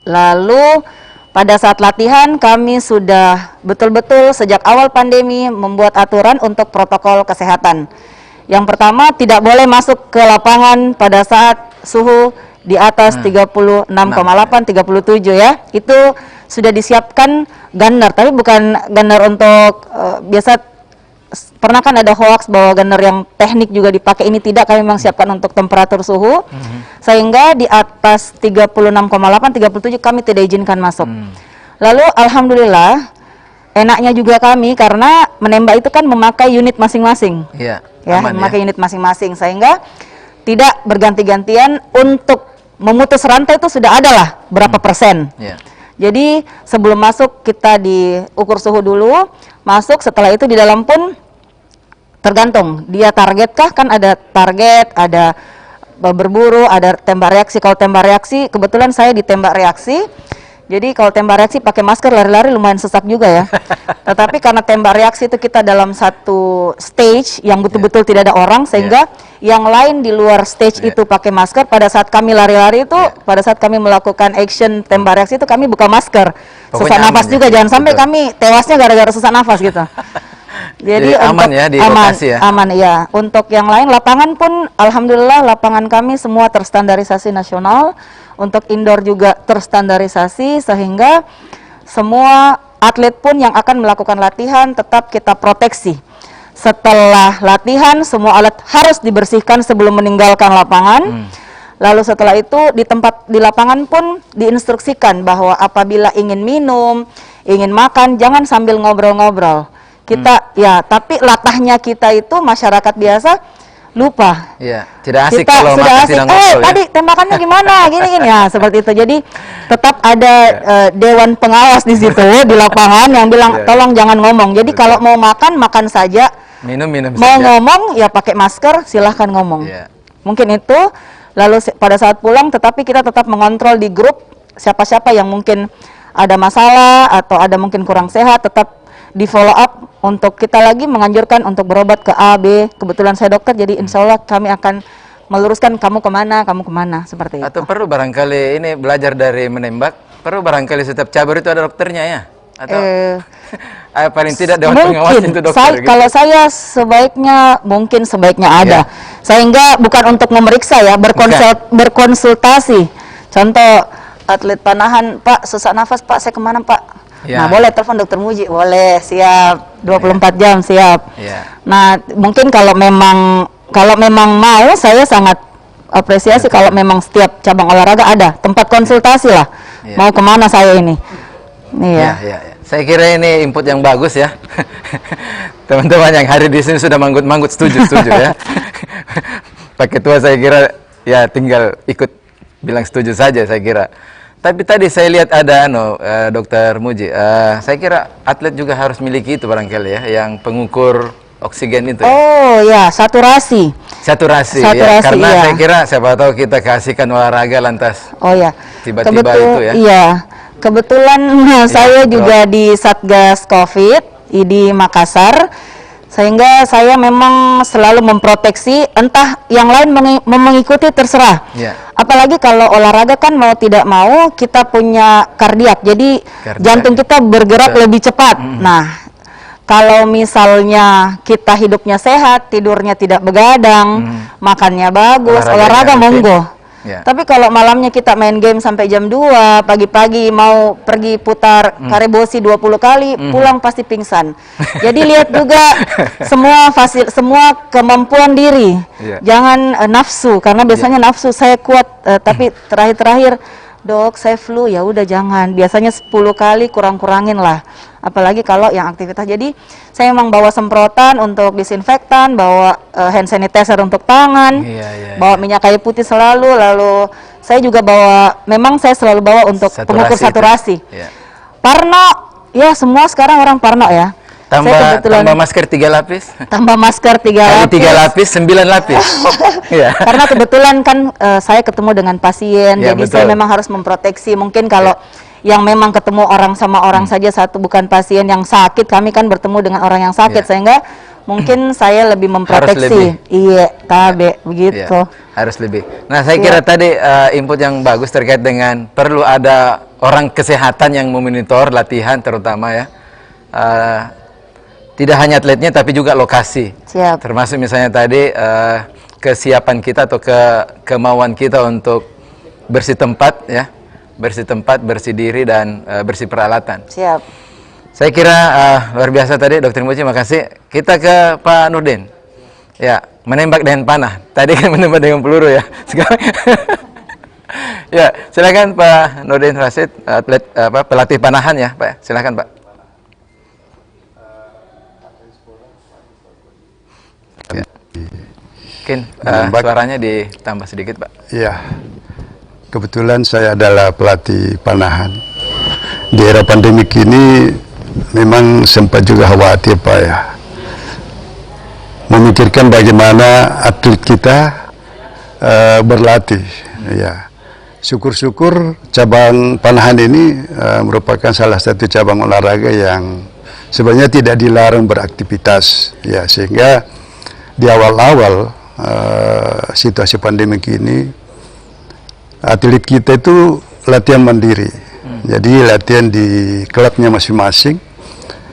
Lalu pada saat latihan kami sudah betul-betul sejak awal pandemi membuat aturan untuk protokol kesehatan. Yang pertama, tidak boleh masuk ke lapangan pada saat suhu di atas 36,8, 37 ya. Itu sudah disiapkan gunner, tapi bukan gunner untuk biasa pernah kan ada hoax bahwa gunner yang teknik juga dipakai, ini tidak, kami memang siapkan untuk temperatur suhu, sehingga di atas 36,8, 37 kami tidak izinkan masuk. Lalu alhamdulillah enaknya juga kami karena menembak itu kan memakai unit masing-masing. Iya. Ya, memakai unit masing-masing, sehingga tidak berganti-gantian. Untuk memutus rantai itu sudah ada lah berapa persen. Iya. Jadi sebelum masuk kita diukur suhu dulu, masuk, setelah itu di dalam pun tergantung dia targetkah, kan ada target, ada berburu, ada tembak reaksi. Kalau tembak reaksi, kebetulan saya ditembak reaksi. Jadi kalau tembak reaksi pakai masker, lari-lari lumayan sesak juga ya. Tetapi karena tembak reaksi itu kita dalam satu stage yang betul-betul tidak ada orang, sehingga yang lain di luar stage itu pakai masker. Pada saat kami lari-lari itu, pada saat kami melakukan action tembak reaksi itu kami buka masker. Sesak nafas juga, jangan sampai kami tewasnya gara-gara sesak nafas gitu. Jadi aman ya di lokasi ya. Aman ya. Untuk yang lain, lapangan pun alhamdulillah lapangan kami semua terstandarisasi nasional. Untuk indoor juga terstandarisasi, sehingga semua atlet pun yang akan melakukan latihan tetap kita proteksi. Setelah latihan semua alat harus dibersihkan sebelum meninggalkan lapangan. Lalu setelah itu di lapangan pun diinstruksikan bahwa apabila ingin minum, ingin makan, jangan sambil ngobrol-ngobrol. Kita ya, tapi latahnya kita itu masyarakat biasa lupa. Iya, tidak asik kita kalau sudah makan asik. tidak ngobrol ya. Tadi tembakannya gimana? Gini ya, seperti itu. Jadi tetap ada dewan pengawas di situ di lapangan yang bilang tolong jangan ngomong. Jadi kalau mau makan, makan saja. Minum Mau saja. ngomong ya pakai masker, silahkan ngomong. Mungkin itu. Lalu pada saat pulang, tetapi kita tetap mengontrol di grup siapa-siapa yang mungkin ada masalah atau ada mungkin kurang sehat, tetap di follow up. Untuk kita lagi menganjurkan untuk berobat ke A, B. Kebetulan saya dokter, jadi insya Allah kami akan meluruskan kamu kemana, seperti itu. Atau perlu barangkali ini belajar dari menembak, perlu barangkali setiap cabur itu ada dokternya ya? Atau paling tidak dewan pengawas itu dokter gitu. Kalau saya sebaiknya ada. Sehingga bukan untuk memeriksa ya, berkonsultasi. Contoh atlet panahan, Pak sesak nafas Pak, saya kemana Pak? Nah boleh telepon dokter Muji, boleh, siap, 24 jam siap. Nah mungkin kalau memang mau, saya sangat apresiasi kalau memang setiap cabang olahraga ada tempat konsultasi lah. Mau kemana saya ini? Saya kira ini input yang bagus ya. Teman-teman yang hari di sini sudah manggut-manggut setuju ya. Pak Ketua saya kira ya tinggal ikut bilang setuju saja saya kira. Tapi tadi saya lihat ada Dokter Muji, saya kira atlet juga harus miliki itu barangkali ya, yang pengukur oksigen itu. Oh ya, saturasi ya. Karena saya kira siapa tahu kita kasihkan olahraga lantas. Oh ya. Tiba-tiba itu ya. Iya. Kebetulan saya juga di Satgas Covid di Makassar, sehingga saya memang selalu memproteksi, entah yang lain mengikuti terserah. Apalagi kalau olahraga kan mau tidak mau kita punya kardiak, jadi jantung kita bergerak lebih cepat. Nah, kalau misalnya kita hidupnya sehat, tidurnya tidak begadang, makannya bagus, olahraga monggo. Tapi kalau malamnya kita main game sampai jam 2, pagi-pagi mau pergi putar karebosi 20 kali, pulang pasti pingsan. Jadi lihat juga semua kemampuan diri. Jangan nafsu, karena biasanya nafsu saya kuat, tapi terakhir dok saya flu, ya udah jangan. Biasanya 10 kali kurang-kurangin lah. Apalagi kalau yang aktivitas. Jadi saya memang bawa semprotan untuk disinfektan, bawa hand sanitizer untuk tangan, bawa minyak kayu putih selalu. Lalu saya juga memang saya selalu bawa untuk pengukur saturasi. Parno, ya semua sekarang orang parno ya. Tambah masker 3 lapis. Tambah masker 3 lapis. 3 lapis, 9 lapis. Karena kebetulan kan saya ketemu dengan pasien, jadi saya memang harus memproteksi. Mungkin kalau yang memang ketemu orang sama orang saja, satu bukan pasien yang sakit, kami kan bertemu dengan orang yang sakit, sehingga mungkin saya lebih memproteksi. Iya, tabe begitu. Harus lebih. Nah, saya kira tadi input yang bagus terkait dengan perlu ada orang kesehatan yang memonitor latihan terutama ya. Tidak hanya atletnya tapi juga lokasi. Termasuk misalnya tadi kesiapan kita atau kemauan kita untuk bersih tempat ya. Bersih tempat, bersih diri dan bersih peralatan. Saya kira luar biasa tadi Dr. Muji, makasih. Kita ke Pak Nurdin. Ya, menembak dengan panah. Tadi kan menembak dengan peluru ya. Sekarang ya, silakan Pak Nurdin Rasid, atlet pelatih panahan ya, Pak. Silakan, Pak. Ya. Mungkin suaranya ditambah sedikit, Pak. Iya. Kebetulan saya adalah pelatih panahan. Di era pandemik ini memang sempat juga khawatir, Pak, ya. Memikirkan bagaimana atlet kita berlatih, ya. Syukur-syukur cabang panahan ini merupakan salah satu cabang olahraga yang sebenarnya tidak dilarang beraktivitas, ya, sehingga di awal-awal situasi pandemik ini atlet kita itu latihan mandiri. Jadi latihan di klubnya masing-masing.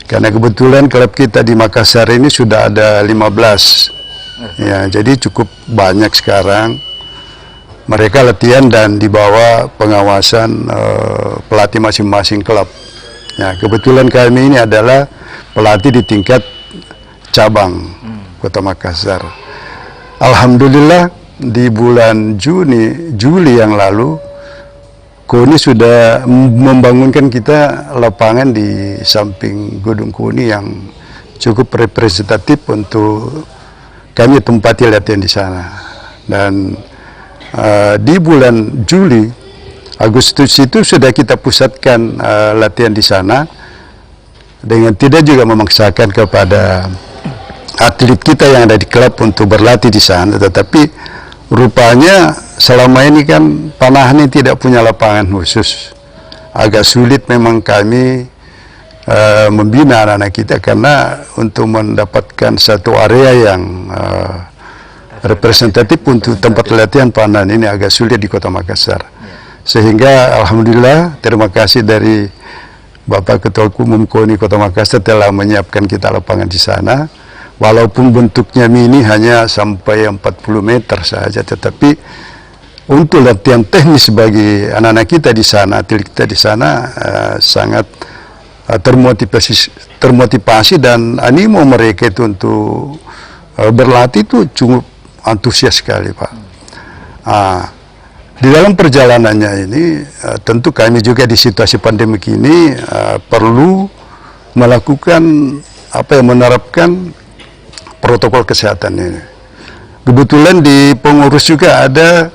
Karena kebetulan klub kita di Makassar ini sudah ada 15. Ya, jadi cukup banyak sekarang. Mereka latihan dan di bawah pengawasan pelatih masing-masing klub. Ya, kebetulan kami ini adalah pelatih di tingkat cabang Kota Makassar. Alhamdulillah di bulan Juli yang lalu KONI sudah membangunkan kita lapangan di samping gedung KONI yang cukup representatif untuk kami tempati latihan di sana. Dan di bulan Juli, Agustus itu sudah kita pusatkan latihan di sana dengan tidak juga memaksakan kepada atlet kita yang ada di klub untuk berlatih di sana, tetapi rupanya selama ini kan panahan ini tidak punya lapangan khusus. Agak sulit memang kami membina anak-anak kita karena untuk mendapatkan satu area yang representatif untuk tempat latihan panahan ini agak sulit di Kota Makassar. Sehingga alhamdulillah terima kasih dari Bapak Ketua Umum KONI Kota Makassar telah menyiapkan kita lapangan di sana. Walaupun bentuknya mini hanya sampai 40 meter saja, tetapi untuk latihan teknis bagi anak-anak kita di sana, atlet kita di sana sangat termotivasi dan animo mereka itu untuk berlatih itu cukup antusias sekali, Pak. Di dalam perjalanannya ini tentu kami juga di situasi pandemik ini perlu melakukan menerapkan protokol kesehatan ini. Kebetulan di pengurus juga ada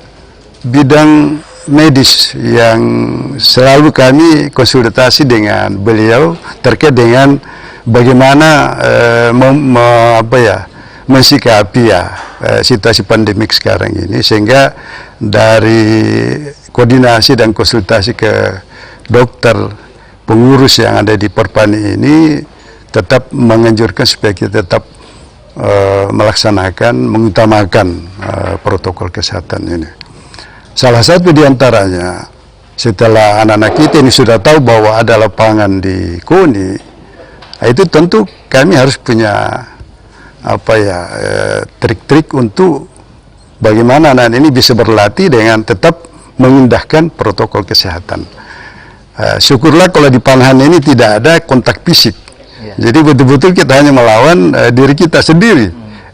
bidang medis yang selalu kami konsultasi dengan beliau terkait dengan bagaimana mensikapi situasi pandemik sekarang ini, sehingga dari koordinasi dan konsultasi ke dokter pengurus yang ada di Perpani ini tetap menganjurkan supaya kita tetap melaksanakan, mengutamakan protokol kesehatan ini. Salah satu diantaranya, setelah anak-anak kita ini sudah tahu bahwa ada lapangan di KONI, itu tentu kami harus punya trik-trik untuk bagaimana anak ini bisa berlatih dengan tetap mengindahkan protokol kesehatan. Syukurlah kalau di panahan ini tidak ada kontak fisik. Jadi betul-betul kita hanya melawan diri kita sendiri,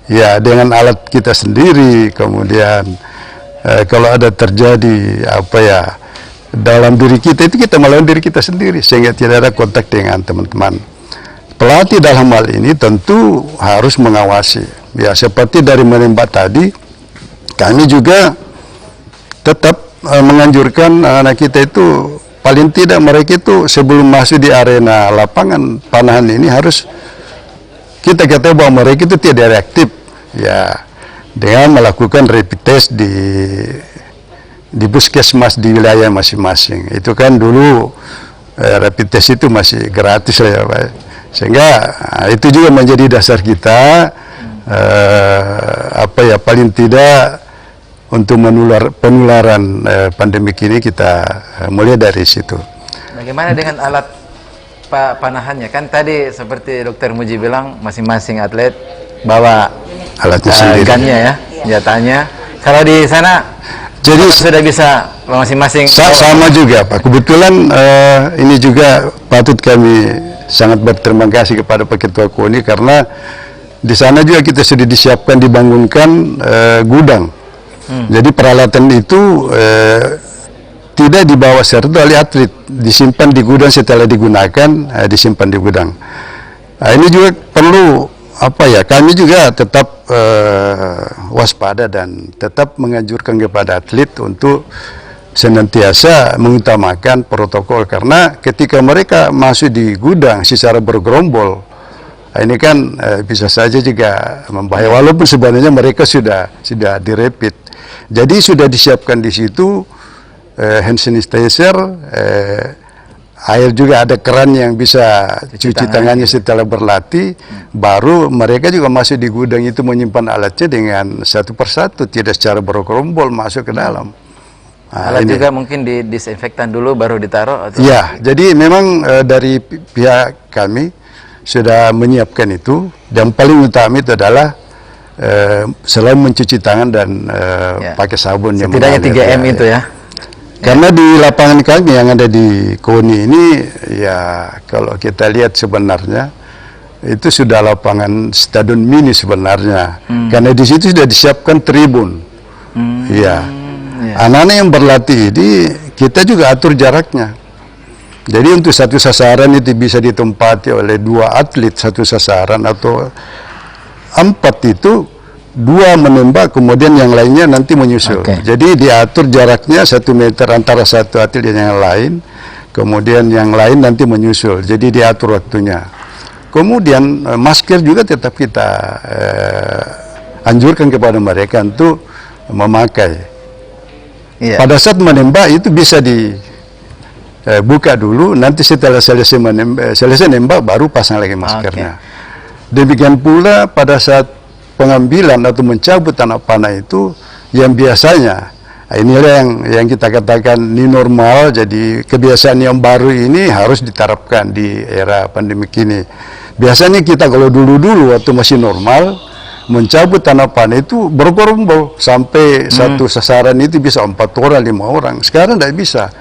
ya, dengan alat kita sendiri. Kemudian kalau ada terjadi dalam diri kita itu kita melawan diri kita sendiri, sehingga tidak ada kontak dengan teman-teman. Pelatih dalam hal ini tentu harus mengawasi. Ya, seperti dari menembak tadi, kami juga tetap menganjurkan anak kita itu paling tidak mereka itu sebelum masuk di arena lapangan panahan ini harus kita katakan bahwa mereka itu tidak reaktif, ya, dengan melakukan rapid test di puskesmas di wilayah masing-masing. Itu kan dulu rapid test itu masih gratis lah, ya, Pak. Sehingga itu juga menjadi dasar kita paling tidak untuk penularan pandemik ini kita mulai dari situ. Bagaimana dengan alat panahannya? Kan tadi seperti Dr. Muji bilang masing-masing atlet bawa alatnya sendiri, gunnya ya, senjatanya. Kalau di sana jadi sudah bisa masing-masing. Sama juga, Pak. Kebetulan ini juga patut kami sangat berterima kasih kepada Pak Ketua KONI karena di sana juga kita sudah disiapkan, dibangunkan gudang. Jadi peralatan itu tidak dibawa serta oleh atlet, disimpan di gudang, setelah digunakan disimpan di gudang. Nah, ini juga perlu kami juga tetap waspada dan tetap menganjurkan kepada atlet untuk senantiasa mengutamakan protokol, karena ketika mereka masuk di gudang secara bergerombol, ini kan bisa saja juga membahayakan, walaupun sebenarnya mereka sudah direpit. Jadi sudah disiapkan di situ hand sanitizer, air juga ada keran yang bisa cuci tangannya setelah berlatih. Baru mereka juga masuk di gudang itu menyimpan alatnya dengan satu persatu, tidak secara bergerombol masuk ke dalam. Alat juga mungkin didisinfektan dulu baru ditaruh? Atau? Ya, jadi memang dari pihak kami sudah menyiapkan itu, dan paling utama itu adalah selain mencuci tangan dan pakai sabun. Setidaknya 3M itu ya. Karena di lapangan kami yang ada di KONI ini, ya kalau kita lihat sebenarnya itu sudah lapangan stadion mini sebenarnya. Karena di situ sudah disiapkan tribun. Anak-anak yang berlatih ini kita juga atur jaraknya. Jadi untuk satu sasaran itu bisa ditempati oleh 2 atlet satu sasaran, atau 4 itu 2 menembak, kemudian yang lainnya nanti menyusul. Jadi diatur jaraknya 1 meter antara satu atlet dan yang lain, kemudian yang lain nanti menyusul. Jadi diatur waktunya. Kemudian masker juga tetap kita anjurkan kepada mereka untuk memakai. Pada saat menembak itu bisa dibuka dulu, nanti setelah selesai nembak baru pasang lagi maskernya. Demikian pula pada saat pengambilan atau mencabut anak panah itu, yang biasanya inilah yang kita katakan new normal. Jadi kebiasaan yang baru ini harus diterapkan di era pandemi ini. Biasanya kita kalau dulu-dulu waktu masih normal, mencabut anak panah itu bergerombol sampai satu sasaran itu bisa 4 orang, 5 orang. Sekarang tidak bisa.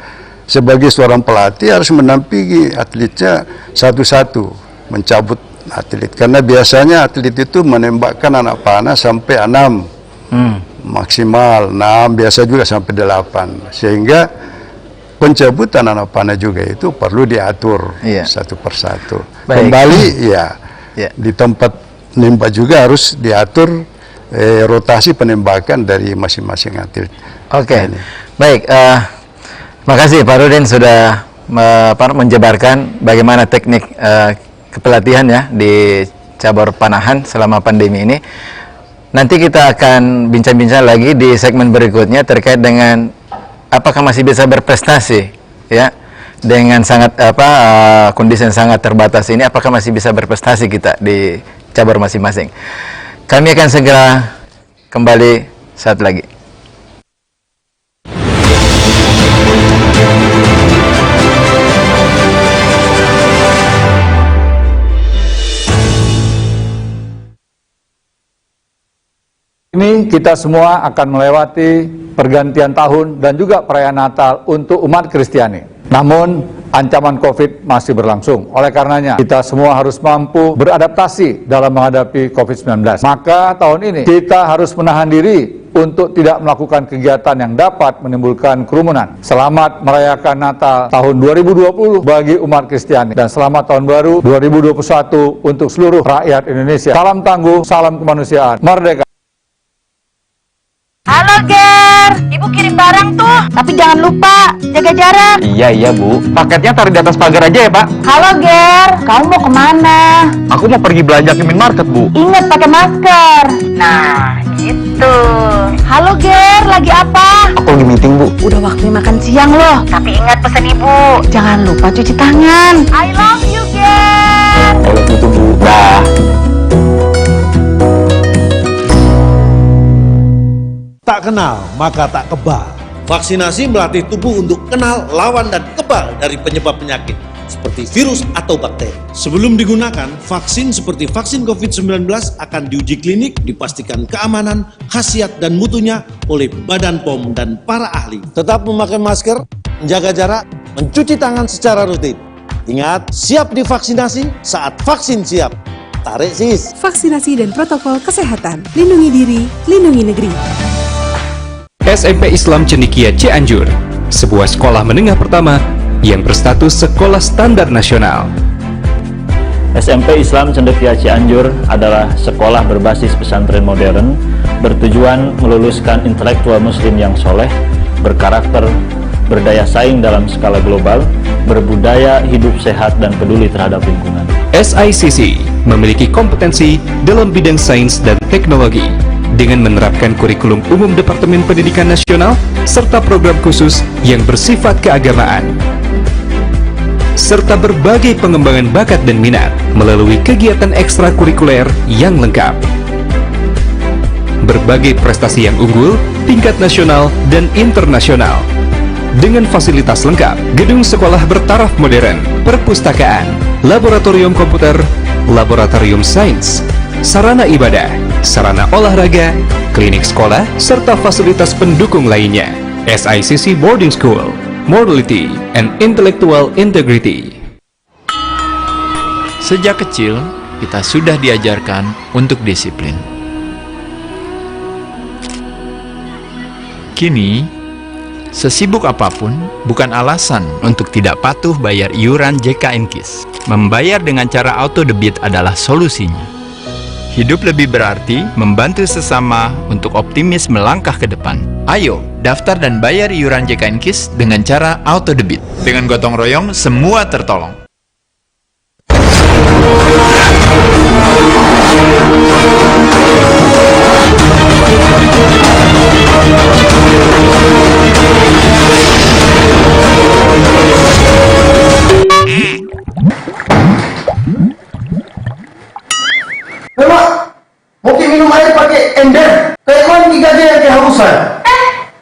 Sebagai seorang pelatih harus mendampingi atletnya satu-satu mencabut atlet, karena biasanya atlet itu menembakkan anak panah sampai 6 maksimal 6, biasa juga sampai 8, sehingga pencabutan anak panah juga itu perlu diatur satu persatu. Kembali di tempat nembak juga harus diatur rotasi penembakan dari masing-masing atlet. Baik, makasih Pak Rudin sudah menjabarkan bagaimana teknik kepelatihan ya di cabur panahan selama pandemi ini. Nanti kita akan bincang-bincang lagi di segmen berikutnya terkait dengan apakah masih bisa berprestasi ya dengan sangat kondisi yang sangat terbatas ini, apakah masih bisa berprestasi kita di cabur masing-masing. Kami akan segera kembali saat lagi. Ini kita semua akan melewati pergantian tahun dan juga perayaan Natal untuk umat Kristiani. Namun, ancaman COVID masih berlangsung. Oleh karenanya, kita semua harus mampu beradaptasi dalam menghadapi COVID-19. Maka tahun ini kita harus menahan diri untuk tidak melakukan kegiatan yang dapat menimbulkan kerumunan. Selamat merayakan Natal tahun 2020 bagi umat Kristiani, dan selamat tahun baru 2021 untuk seluruh rakyat Indonesia. Salam tangguh, salam kemanusiaan, merdeka. Halo Ger, Ibu kirim barang tuh, tapi jangan lupa jaga jarak. Iya Bu, paketnya taruh di atas pagar aja ya Pak. Halo Ger, kamu mau kemana? Aku mau pergi belanja ke minimarket Bu. Ingat pakai masker. Nah, gitu. Halo Ger, lagi apa? Aku lagi meeting Bu. Udah waktunya makan siang loh. Tapi ingat pesan Ibu, jangan lupa cuci tangan. I love you Ger. I love you too Bu. Dah. Tak kenal, maka tak kebal. Vaksinasi melatih tubuh untuk kenal, lawan, dan kebal dari penyebab penyakit seperti virus atau bakteri. Sebelum digunakan, vaksin seperti vaksin COVID-19 akan diuji klinik, dipastikan keamanan, khasiat, dan mutunya oleh Badan POM dan para ahli. Tetap memakai masker, menjaga jarak, mencuci tangan secara rutin. Ingat, siap divaksinasi saat vaksin siap. Tarik sis. Vaksinasi dan protokol kesehatan. Lindungi diri, lindungi negeri. SMP Islam Cendekia Cianjur, sebuah sekolah menengah pertama yang berstatus sekolah standar nasional. SMP Islam Cendekia Cianjur adalah sekolah berbasis pesantren modern, bertujuan meluluskan intelektual muslim yang soleh, berkarakter, berdaya saing dalam skala global, berbudaya hidup sehat dan peduli terhadap lingkungan. SICC memiliki kompetensi dalam bidang sains dan teknologi dengan menerapkan kurikulum umum Departemen Pendidikan Nasional serta program khusus yang bersifat keagamaan, serta berbagai pengembangan bakat dan minat melalui kegiatan ekstrakurikuler yang lengkap. Berbagai prestasi yang unggul, tingkat nasional dan internasional. Dengan fasilitas lengkap, gedung sekolah bertaraf modern, perpustakaan, laboratorium komputer, laboratorium sains, sarana ibadah, sarana olahraga, klinik sekolah, serta fasilitas pendukung lainnya. SICC Boarding School, Morality and Intellectual Integrity. Sejak kecil, kita sudah diajarkan untuk disiplin. Kini, sesibuk apapun bukan alasan untuk tidak patuh bayar iuran JKN-KIS. Membayar dengan cara auto debit adalah solusinya. Hidup lebih berarti membantu sesama untuk optimis melangkah ke depan. Ayo, daftar dan bayar iuran JKN-KIS dengan cara auto debit. Dengan gotong royong, semua tertolong. Mau minum air pakai ember? Kayak mana nih gajah yang kehausan?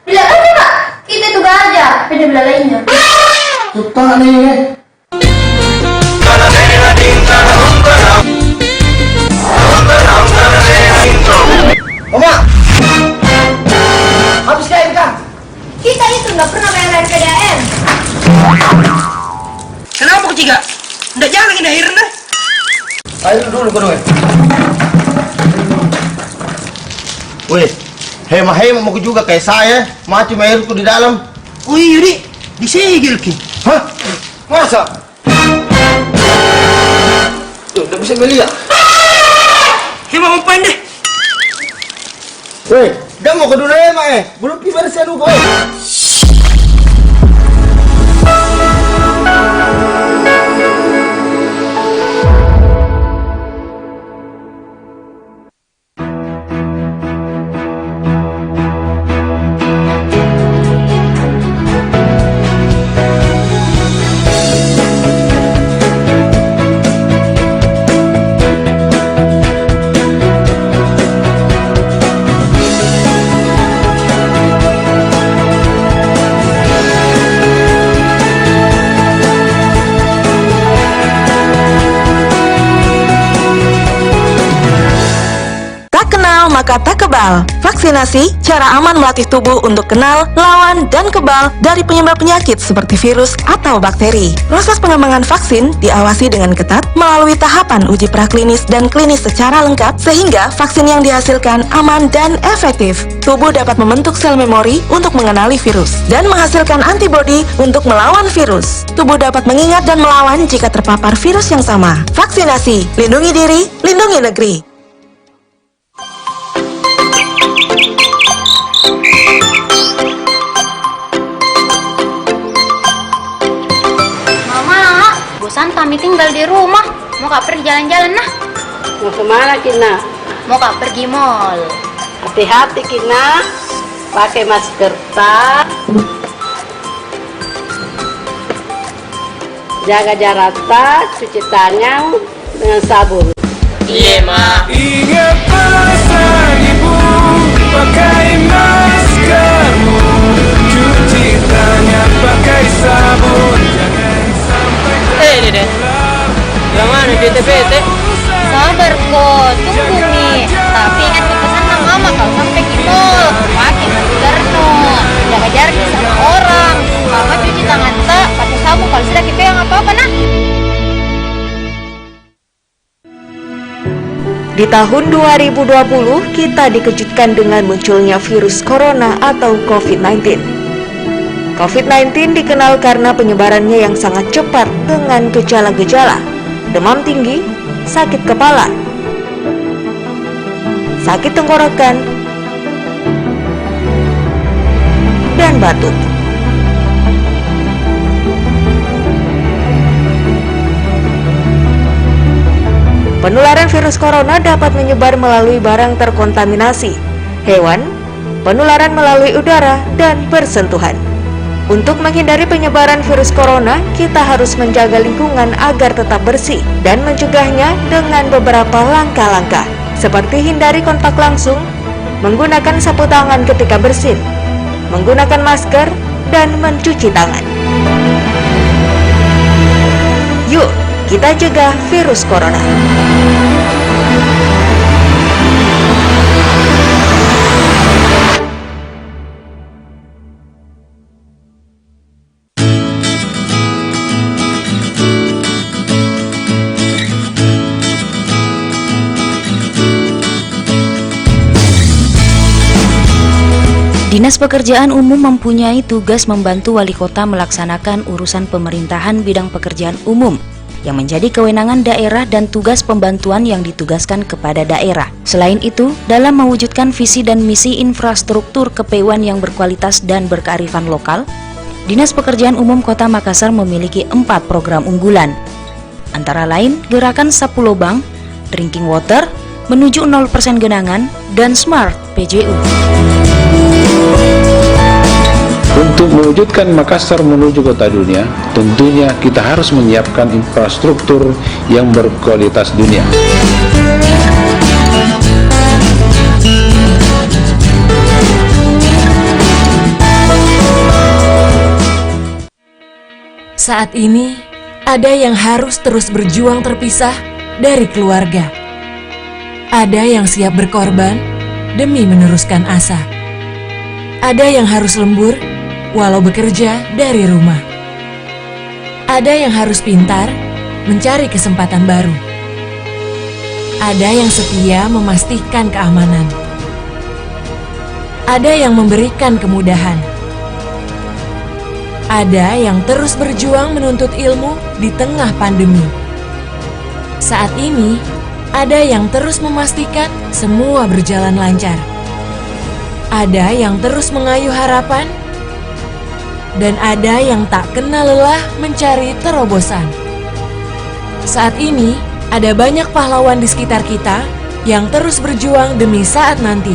Bila aja Pak, kita itu gajah, beda bila lainnya. Tutang nih. Mama, habis air kah? Kita itu nggak pernah bayar air PDAM. Kenapa kau tiga? Nggak jalan ini airnya. Air dulu kau dong. Weh, hema-hema mau juga kayak saya, mati airku di dalam. Oh iya, Di, disegel ki. Hah? Masa? Tuh, udah bisa melihat. Hema mau pendek. Weh, udah mau ke dulu hema belum bersih dulu kowe. Maka tak kebal. Vaksinasi, cara aman melatih tubuh untuk kenal, lawan, dan kebal dari penyebab penyakit seperti virus atau bakteri. Proses pengembangan vaksin diawasi dengan ketat melalui tahapan uji praklinis dan klinis secara lengkap sehingga vaksin yang dihasilkan aman dan efektif. Tubuh dapat membentuk sel memori untuk mengenali virus dan menghasilkan antibodi untuk melawan virus. Tubuh dapat mengingat dan melawan jika terpapar virus yang sama. Vaksinasi, lindungi diri, lindungi negeri. Bosan kami tinggal di rumah. Mau kak pergi jalan-jalan nah? Mau kemana Kina? Mau kak pergi mall. Hati-hati Kina, pakai masker tak, jaga jarak tak, cuci tangan dengan sabun. Iya Ma. Ingat pesan ibu, pakai maskermu, cuci tangan pakai sabun. Dede, yang mana PT? Sabar kok, tunggu nih. Tapi ingat pesan mama kalau sampai ke mall, pakai masker no, jaga jarak sama orang, sama cuci tangan tak, pakai kamu kalau sudah dipegang apa-apa nak. Di tahun 2020, kita dikejutkan dengan munculnya virus corona atau COVID-19. COVID-19 dikenal karena penyebarannya yang sangat cepat dengan gejala-gejala demam tinggi, sakit kepala, sakit tenggorokan, dan batuk. Penularan virus corona dapat menyebar melalui barang terkontaminasi, hewan, penularan melalui udara, dan bersentuhan. Untuk menghindari penyebaran virus corona, kita harus menjaga lingkungan agar tetap bersih dan mencegahnya dengan beberapa langkah-langkah, seperti hindari kontak langsung, menggunakan sapu tangan ketika bersin, menggunakan masker, dan mencuci tangan. Yuk, kita cegah virus corona. Dinas Pekerjaan Umum mempunyai tugas membantu wali kota melaksanakan urusan pemerintahan bidang pekerjaan umum yang menjadi kewenangan daerah dan tugas pembantuan yang ditugaskan kepada daerah. Selain itu, dalam mewujudkan visi dan misi infrastruktur kepewuan yang berkualitas dan berkearifan lokal, Dinas Pekerjaan Umum Kota Makassar memiliki 4 program unggulan. Antara lain, Gerakan Sapu Lobang, Drinking Water, Menuju 0% Genangan, dan Smart PJU. Untuk mewujudkan Makassar menuju kota dunia, tentunya kita harus menyiapkan infrastruktur yang berkualitas dunia. Saat ini, ada yang harus terus berjuang terpisah dari keluarga. Ada yang siap berkorban demi meneruskan asa. Ada yang harus lembur walau bekerja dari rumah. Ada yang harus pintar mencari kesempatan baru. Ada yang setia memastikan keamanan. Ada yang memberikan kemudahan. Ada yang terus berjuang menuntut ilmu di tengah pandemi. Saat ini, ada yang terus memastikan semua berjalan lancar. Ada yang terus mengayuh harapan, dan ada yang tak kenal lelah mencari terobosan. Saat ini, ada banyak pahlawan di sekitar kita yang terus berjuang demi saat nanti.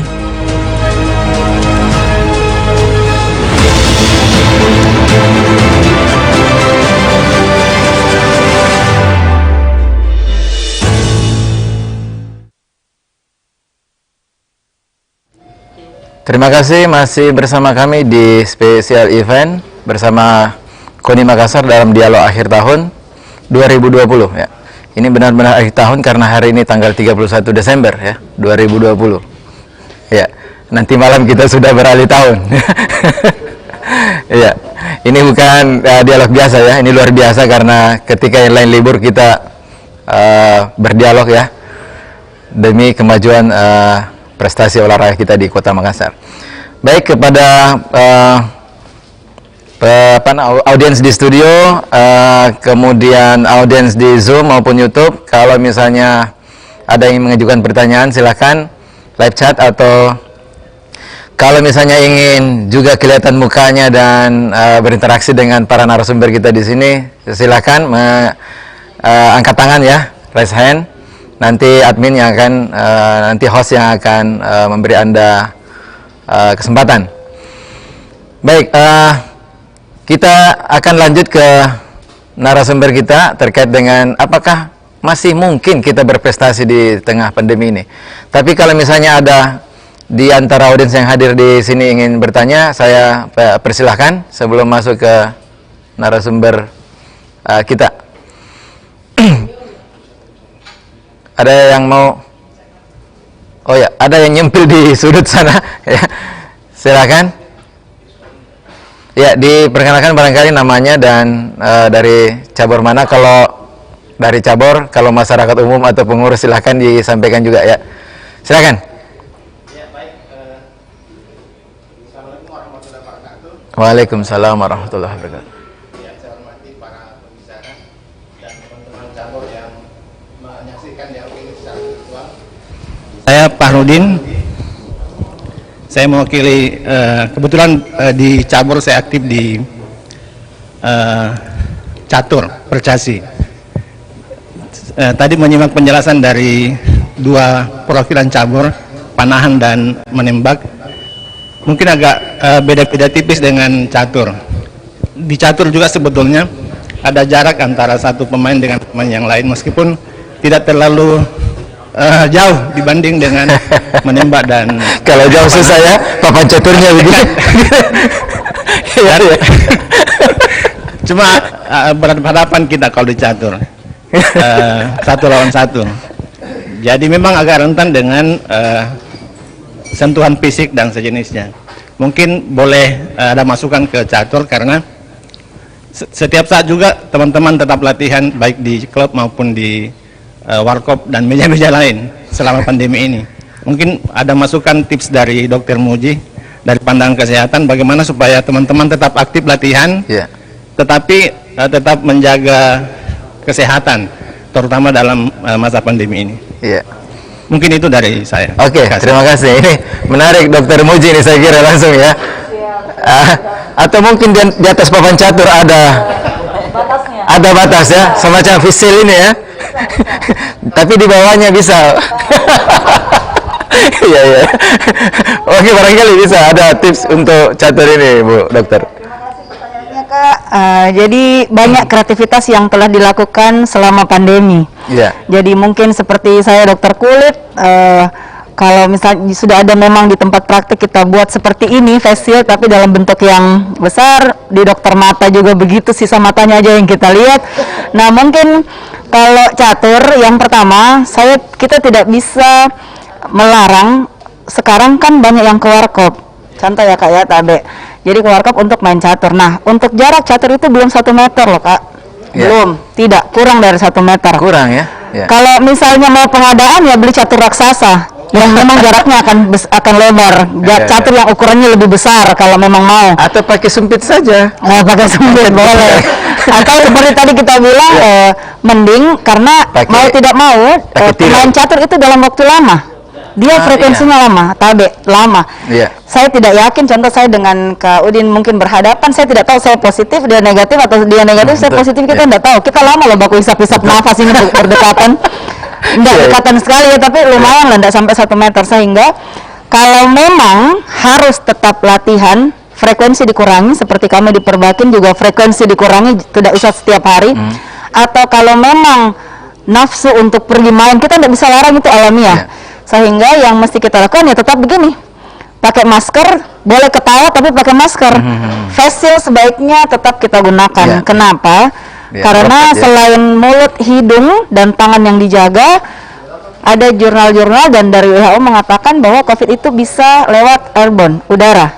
Terima kasih masih bersama kami di spesial event bersama KONI Makassar dalam dialog akhir tahun 2020 ya. Ini benar-benar akhir tahun karena hari ini tanggal 31 Desember ya, 2020. Ya, nanti malam kita sudah beralih tahun. Ya. Ini bukan dialog biasa ya, ini luar biasa karena ketika yang lain libur kita berdialog ya demi kemajuan prestasi olahraga kita di Kota Makassar. Baik, kepada audiens di studio, kemudian audiens di Zoom maupun YouTube, kalau misalnya ada yang mengajukan pertanyaan silakan live chat, atau kalau misalnya ingin juga kelihatan mukanya dan berinteraksi dengan para narasumber kita di sini, silakan angkat tangan ya, raise hand. Nanti admin yang akan, nanti host yang akan memberi Anda kesempatan. Baik, kita akan lanjut ke narasumber kita terkait dengan apakah masih mungkin kita berprestasi di tengah pandemi ini. Tapi kalau misalnya ada di antara audiens yang hadir di sini ingin bertanya, saya persilahkan sebelum masuk ke narasumber kita. Ada yang mau? Oh ya, ada yang nyempil di sudut sana. Ya, silakan. Ya, diperkenalkan barangkali namanya dan dari cabur mana. Kalau dari cabur, kalau masyarakat umum atau pengurus silahkan disampaikan juga ya. Silakan. Waalaikumsalam warahmatullahi wabarakatuh. Saya hormati para pembicara dan teman-teman cabur yang menyaksikan yang ini secara virtual. Saya Pak Rudin. Saya mewakili, kebetulan di cabur saya aktif di catur, percasi. Tadi menyimak penjelasan dari dua perwakilan cabur, panahan dan menembak. Mungkin agak beda-beda tipis dengan catur. Di catur juga sebetulnya ada jarak antara satu pemain dengan pemain yang lain, meskipun tidak terlalu jauh dibanding dengan menembak dan kalau jauh susah ya, papan caturnya begini. Cuma berhadapan kita kalau di catur, satu lawan satu. Jadi memang agak rentan dengan sentuhan fisik dan sejenisnya. Mungkin boleh ada masukan ke catur karena setiap saat juga teman-teman tetap latihan baik di klub maupun di warkop dan meja-meja lain selama pandemi ini. Mungkin ada masukan tips dari Dokter Muji dari pandangan kesehatan bagaimana supaya teman-teman tetap aktif latihan, tetapi tetap menjaga kesehatan, terutama dalam masa pandemi ini. Mungkin itu dari saya. Oke, terima kasih. Ini menarik Dokter Muji ini saya kira langsung ya. Atau mungkin di atas papan catur ada batas ya, semacam fisil ini ya. Tapi di bawahnya bisa. Iya ya. Oke, barangkali bisa ada tips untuk catur ini, Bu Dokter. Kak, jadi banyak kreativitas yang telah dilakukan selama pandemi. Jadi mungkin seperti saya dokter kulit, kalau misalnya sudah ada memang di tempat praktik kita buat seperti ini facial tapi dalam bentuk yang besar. Di dokter mata juga begitu, sisa matanya aja yang kita lihat. Nah mungkin kalau catur yang pertama kita tidak bisa melarang. Sekarang kan banyak yang ke warkop, contoh ya Kak ya, Tabe. Jadi ke warkop untuk main catur. Nah untuk jarak catur itu belum 1 meter loh Kak. Belum, tidak, kurang dari 1 meter. Kurang ya. Kalau misalnya mau pengadaan ya beli catur raksasa yang memang jaraknya akan lebar. Catur yang ukurannya lebih besar kalau memang mau. Atau pakai sempit saja. Pakai sempit boleh. Atau seperti tadi kita bilang mending karena mau tidak mau main catur itu dalam waktu lama. Dia frekuensinya lama, Tabe, lama. Saya tidak yakin, contoh saya dengan Kak Udin mungkin berhadapan, saya tidak tahu saya positif, dia negatif, atau dia negatif, saya positif, kita tidak tahu. Kita lama loh baku hisap-hisap nafas ini berdekatan. Tidak dekatan sekali ya, tapi lumayan lah, tidak sampai 1 meter. Sehingga kalau memang harus tetap latihan, frekuensi dikurangi, seperti kami di Perbakin juga frekuensi dikurangi, tidak usah setiap hari. Atau kalau memang nafsu untuk pergi main, kita tidak bisa larang, itu alamiah. Sehingga yang mesti kita lakukan ya tetap begini, pakai masker, boleh ketawa tapi pakai masker. Face shield sebaiknya tetap kita gunakan. Kenapa? Karena selain mulut, hidung, dan tangan yang dijaga, ada jurnal-jurnal dan dari WHO mengatakan bahwa COVID itu bisa lewat airborne, udara.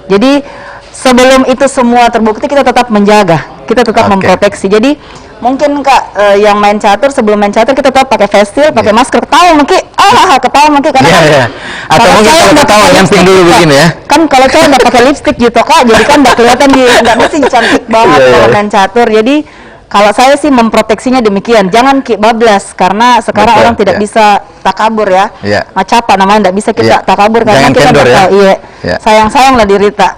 Jadi sebelum itu semua terbukti, kita tetap menjaga, kita tetap memproteksi. Jadi mungkin Kak yang main catur, sebelum main catur kita tetap pakai face shield, pakai masker, ketawa mungkin karena atau mungkin kalau ketawa nyamping dulu begini ya. Kan kalau cowok nggak pakai lipstick gitu Kak, jadi kan nggak kelihatan nggak mesti cantik banget kalau main catur. Jadi kalau saya sih memproteksinya demikian, jangan bablas karena sekarang orang tidak bisa takabur ya. Macapa namanya, tidak bisa kita takabur karena kita nggak tahu. Sayang-sayang lah dirita.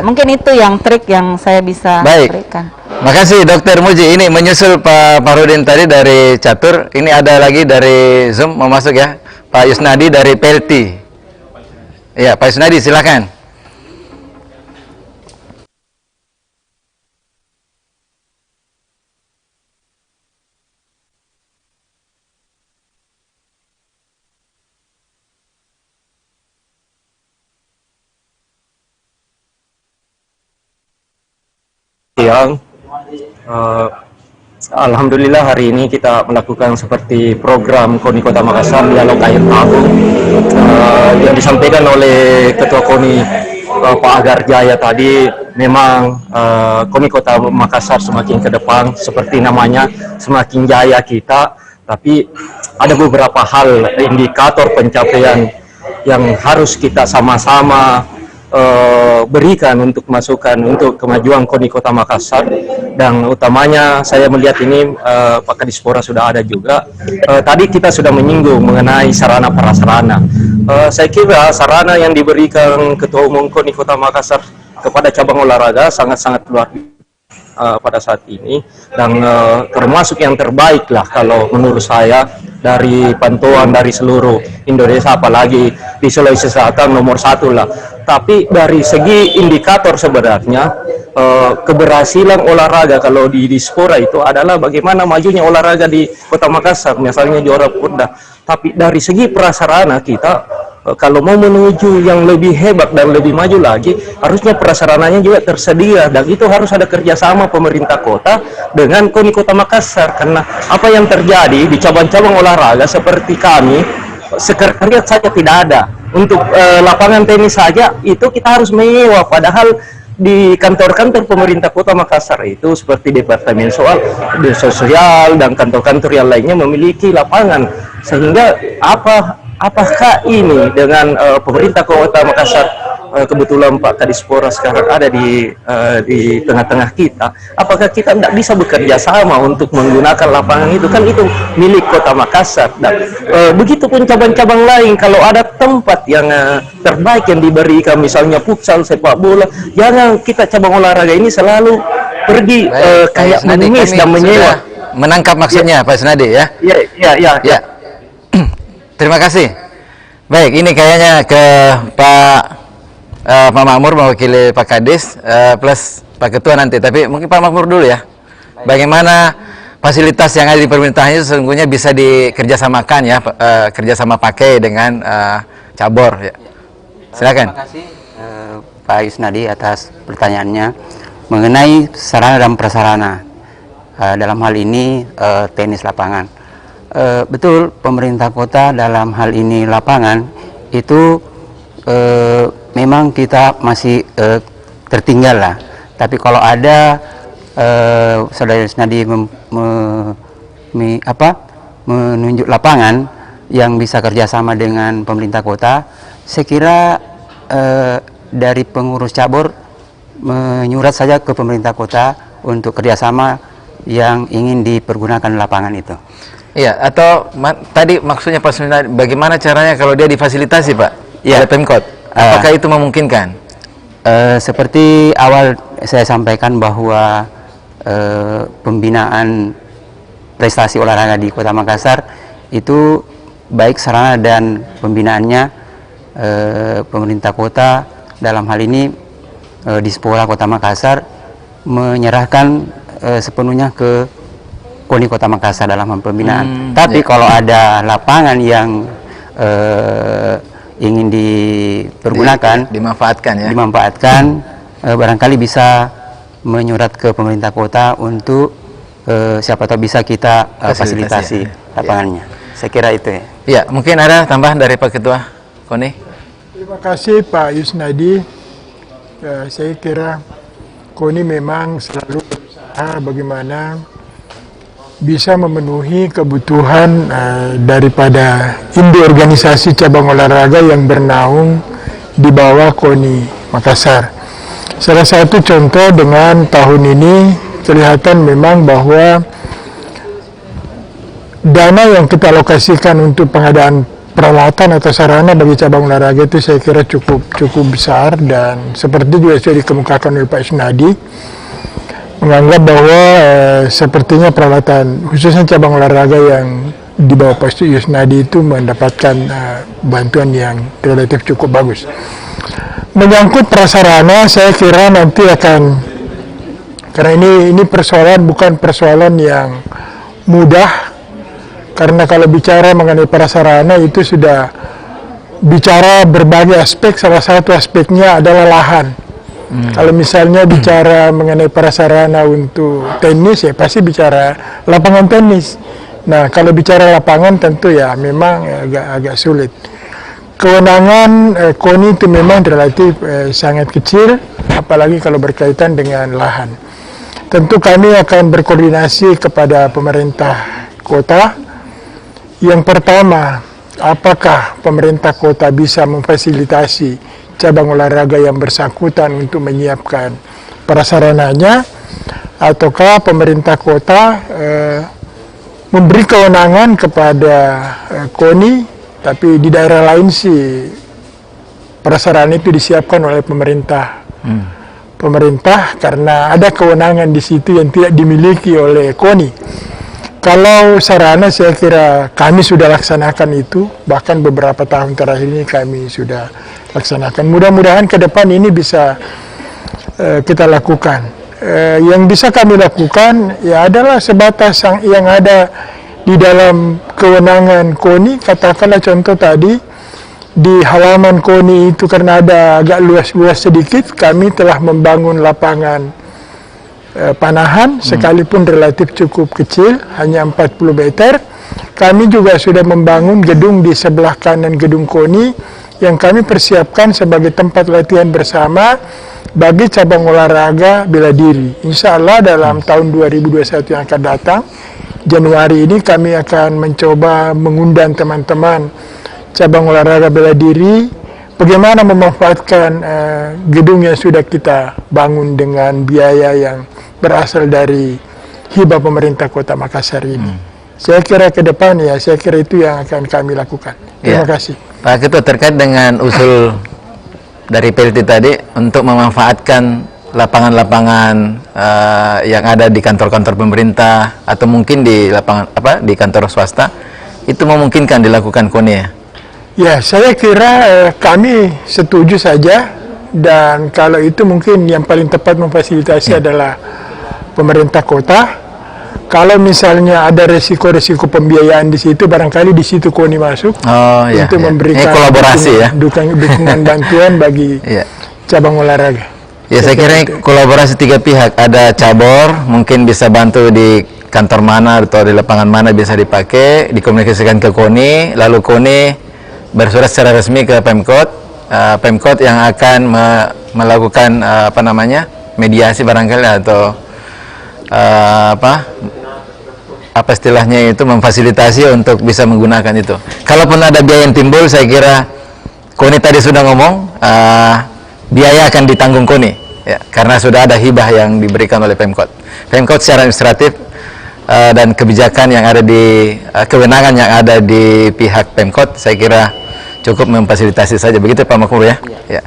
Mungkin itu yang trik yang saya bisa berikan. Makasih Dokter Muji. Ini menyusul Pak Farudin tadi dari catur. Ini ada lagi dari Zoom mau masuk ya, Pak Yusnadi dari PLT. Iya, Pak Yusnadi silakan. Alhamdulillah hari ini kita melakukan seperti program KONI Kota Makassar Dialog Air Tahu yang disampaikan oleh Ketua KONI Pak Agar Jaya tadi, memang KONI Kota Makassar semakin ke depan, seperti namanya, semakin jaya kita, tapi ada beberapa hal indikator pencapaian yang harus kita sama-sama berikan untuk masukan untuk kemajuan KONI Kota Makassar. Dan utamanya saya melihat ini Pak Kadispora sudah ada juga. Tadi kita sudah menyinggung mengenai sarana prasarana. Saya kira sarana yang diberikan Ketua Umum KONI Kota Makassar kepada cabang olahraga sangat-sangat luar biasa pada saat ini, dan termasuk yang terbaik lah kalau menurut saya dari pantauan dari seluruh Indonesia, apalagi di Sulawesi Selatan nomor 1 lah. Tapi dari segi indikator sebenarnya keberhasilan olahraga kalau di Dispora itu adalah bagaimana majunya olahraga di Kota Makassar, misalnya juara Purda. Tapi dari segi prasarana kita kalau mau menuju yang lebih hebat dan lebih maju lagi, harusnya prasarananya juga tersedia, dan itu harus ada kerjasama pemerintah kota dengan KONI Kota Makassar. Karena apa yang terjadi di cabang-cabang olahraga seperti kami, sekretariat saja tidak ada. Untuk lapangan tenis saja itu kita harus menyewa, padahal di kantor-kantor pemerintah Kota Makassar itu seperti Departemen Sosial dan kantor-kantor yang lainnya memiliki lapangan. Sehingga apakah ini dengan pemerintah Kota Makassar, kebetulan Pak Kadispora sekarang ada di tengah-tengah kita, apakah kita tidak bisa bekerja sama untuk menggunakan lapangan itu? Kan itu milik Kota Makassar. Dan begitupun cabang-cabang lain, kalau ada tempat yang terbaik yang diberikan, misalnya futsal, sepak bola, jangan kita cabang olahraga ini selalu pergi kayak mengemis dan menyewa. Menangkap maksudnya, Pak Sunadi ya? Iya. Terima kasih. Baik, ini kayaknya ke Pak Makmur mewakili Pak Kadis plus Pak Ketua nanti. Tapi mungkin Pak Makmur dulu ya. Bagaimana fasilitas yang ada di pemerintahan itu sesungguhnya bisa dikerjasamakan ya, kerjasama pakai dengan cabur. Ya. Silakan. Terima kasih Pak Yusnadi atas pertanyaannya mengenai sarana dan prasarana. Dalam hal ini tenis lapangan. Betul, pemerintah kota dalam hal ini lapangan itu memang kita masih tertinggal lah. Tapi kalau ada Saudara Yusnadi menunjuk lapangan yang bisa kerjasama dengan pemerintah kota, saya kira dari pengurus cabur menyurat saja ke pemerintah kota untuk kerjasama yang ingin dipergunakan lapangan itu. Iya, atau tadi maksudnya Pak Sunadi, bagaimana caranya kalau dia difasilitasi Pak oleh Pemkot? Apakah itu memungkinkan? Seperti awal saya sampaikan bahwa pembinaan prestasi olahraga di Kota Makassar itu baik sarana dan pembinaannya pemerintah kota, dalam hal ini Dispora Kota Makassar menyerahkan sepenuhnya ke KONI Kota Makassar dalam pembinaan. Tapi kalau ada lapangan yang ingin dipergunakan, dimanfaatkan, barangkali bisa menyurat ke pemerintah kota untuk siapa tahu bisa kita fasilitasi lapangannya. Saya kira itu ya. Iya, mungkin ada tambahan dari Pak Ketua KONI. Terima kasih Pak Yusnadi. Saya kira KONI memang selalu berusaha bagaimana bisa memenuhi kebutuhan daripada induk organisasi cabang olahraga yang bernaung di bawah KONI Makassar. Salah satu contoh dengan tahun ini kelihatan memang bahwa dana yang kita alokasikan untuk pengadaan peralatan atau sarana bagi cabang olahraga itu saya kira cukup besar, dan seperti juga sudah dikemukakan oleh Pak Yusnadi, menganggap bahwa sepertinya peralatan khususnya cabang olahraga yang di bawah Pak Yusnadi itu mendapatkan bantuan yang relatif cukup bagus. Menyangkut prasarana, saya kira nanti akan, karena ini persoalan bukan persoalan yang mudah, karena kalau bicara mengenai prasarana itu sudah bicara berbagai aspek, salah satu aspeknya adalah lahan. Kalau misalnya bicara mengenai prasarana untuk tenis, ya pasti bicara lapangan tenis. Nah, kalau bicara lapangan tentu ya memang agak sulit. kewenangan KONI itu memang relatif sangat kecil, apalagi kalau berkaitan dengan lahan. Tentu kami akan berkoordinasi kepada pemerintah kota. Yang pertama, apakah pemerintah kota bisa memfasilitasi cabang olahraga yang bersangkutan untuk menyiapkan prasarananya, ataukah pemerintah kota memberi kewenangan kepada KONI, tapi di daerah lain sih prasarana itu disiapkan oleh pemerintah. Pemerintah karena ada kewenangan di situ yang tidak dimiliki oleh KONI. Kalau sarana saya kira kami sudah laksanakan itu, bahkan beberapa tahun terakhir ini kami sudah laksanakan. Mudah-mudahan ke depan ini bisa kita lakukan. Yang bisa kami lakukan ya adalah sebatas yang ada di dalam kewenangan KONI. Katakanlah contoh tadi, di halaman KONI itu karena ada agak luas-luas sedikit, kami telah membangun lapangan panahan, sekalipun relatif cukup kecil, hanya 40 meter. Kami juga sudah membangun gedung di sebelah kanan gedung KONI, yang kami persiapkan sebagai tempat latihan bersama bagi cabang olahraga bela diri. Insya Allah dalam tahun 2021 yang akan datang, Januari ini kami akan mencoba mengundang teman-teman cabang olahraga bela diri, bagaimana memanfaatkan gedung yang sudah kita bangun dengan biaya yang berasal dari hibah pemerintah Kota Makassar ini. Saya kira ke depan ya, saya kira itu yang akan kami lakukan. Terima kasih. Pak Ketua, terkait dengan usul dari PLT tadi untuk memanfaatkan lapangan-lapangan yang ada di kantor-kantor pemerintah atau mungkin di lapangan di kantor swasta, itu memungkinkan dilakukan KONI ya? Ya, saya kira kami setuju saja, dan kalau itu mungkin yang paling tepat memfasilitasi adalah pemerintah kota. Kalau misalnya ada resiko-resiko pembiayaan di situ, barangkali di situ KONI masuk untuk memberikan kolaborasi dukungan bantuan bagi cabang olahraga. Ya, saya kira kolaborasi tiga pihak, ada cabur, mungkin bisa bantu di kantor mana atau di lapangan mana bisa dipakai, dikomunikasikan ke KONI, lalu KONI bersurat secara resmi ke Pemkot, Pemkot yang akan melakukan mediasi barangkali atau apa istilahnya itu, memfasilitasi untuk bisa menggunakan itu. Kalaupun ada biaya yang timbul, saya kira KONI tadi sudah ngomong, biaya akan ditanggung KONI ya, karena sudah ada hibah yang diberikan oleh Pemkot. Pemkot secara administratif dan kebijakan yang ada di kewenangan yang ada di pihak Pemkot, saya kira cukup memfasilitasi saja. Begitu Pak Makmur ya. Ya.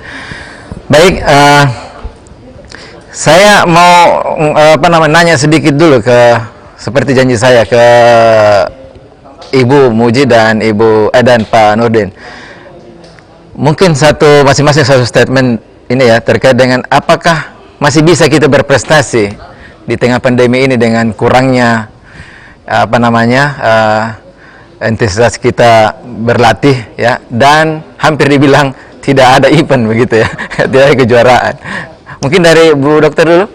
Baik, saya mau nanya sedikit dulu seperti janji saya ke Ibu Muji dan dan Pak Nurdin. Mungkin masing-masing satu statement ini ya, terkait dengan apakah masih bisa kita berprestasi di tengah pandemi ini dengan kurangnya intensitas kita berlatih ya, dan hampir dibilang tidak ada event begitu ya, tidak ada kejuaraan. Mungkin dari Bu Dokter dulu.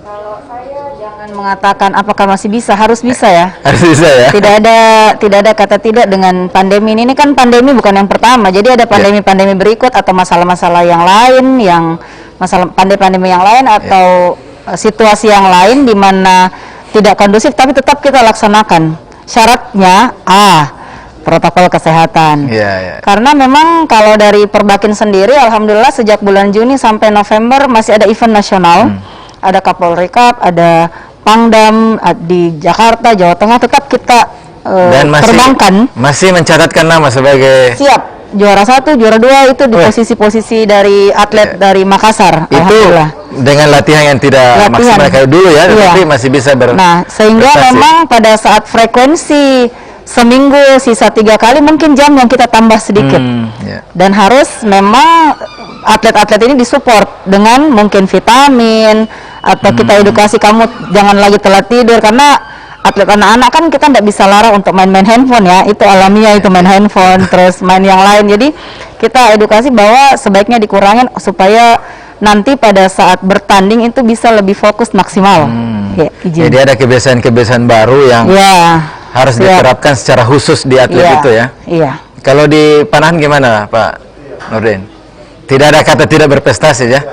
Kalau saya jangan mengatakan apakah masih bisa, harus bisa ya. Harus bisa ya. Tidak ada kata tidak dengan pandemi ini. Ini kan pandemi bukan yang pertama. Jadi ada pandemi-pandemi berikut atau masalah-masalah yang lain, masalah pandemi yang lain atau situasi yang lain di mana tidak kondusif, tapi tetap kita laksanakan. Syaratnya protokol kesehatan. Karena memang kalau dari Perbakin sendiri, alhamdulillah sejak bulan Juni sampai November masih ada event nasional, ada Kapolri Cup, ada Pangdam di Jakarta, Jawa Tengah, tetap kita dan terbangkan. Masih mencatatkan nama sebagai juara 1, juara 2 itu di posisi-posisi dari atlet dari Makassar. Itu dengan latihan yang tidak maksimal kayak dulu ya, tapi masih bisa sehingga memang pada saat frekuensi seminggu sisa 3 kali, mungkin jam yang kita tambah sedikit, dan harus memang atlet-atlet ini disupport dengan mungkin vitamin atau kita edukasi, kamu jangan lagi telat tidur, karena atlet anak-anak kan kita tidak bisa larang untuk main-main handphone ya, itu alamiah itu main handphone terus main yang lain. Jadi kita edukasi bahwa sebaiknya dikurangin supaya nanti pada saat bertanding itu bisa lebih fokus maksimal. Jadi ada kebiasaan-kebiasaan baru yang harus diterapkan secara khusus di atlet itu ya. Kalau di Panahan gimana Pak Nurdin? Tidak ada kata tidak berprestasi ya?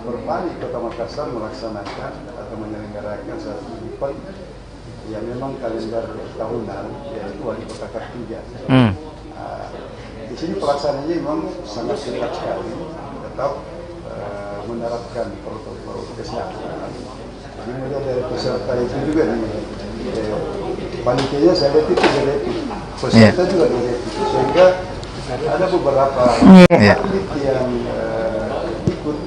Perpani Kota Makassar melaksanakan atau menyelenggarakan satu event yang memang kalender tahunan, yaitu Wali Kota Kartija. Di sini pelaksanaannya memang sangat ketat sekali, tetap menerapkan protokol kesehatan. Jadi mulai dari peserta itu juga panitianya saya lihat itu direpit, peserta juga direpit, sehingga ada beberapa atlet yang ikut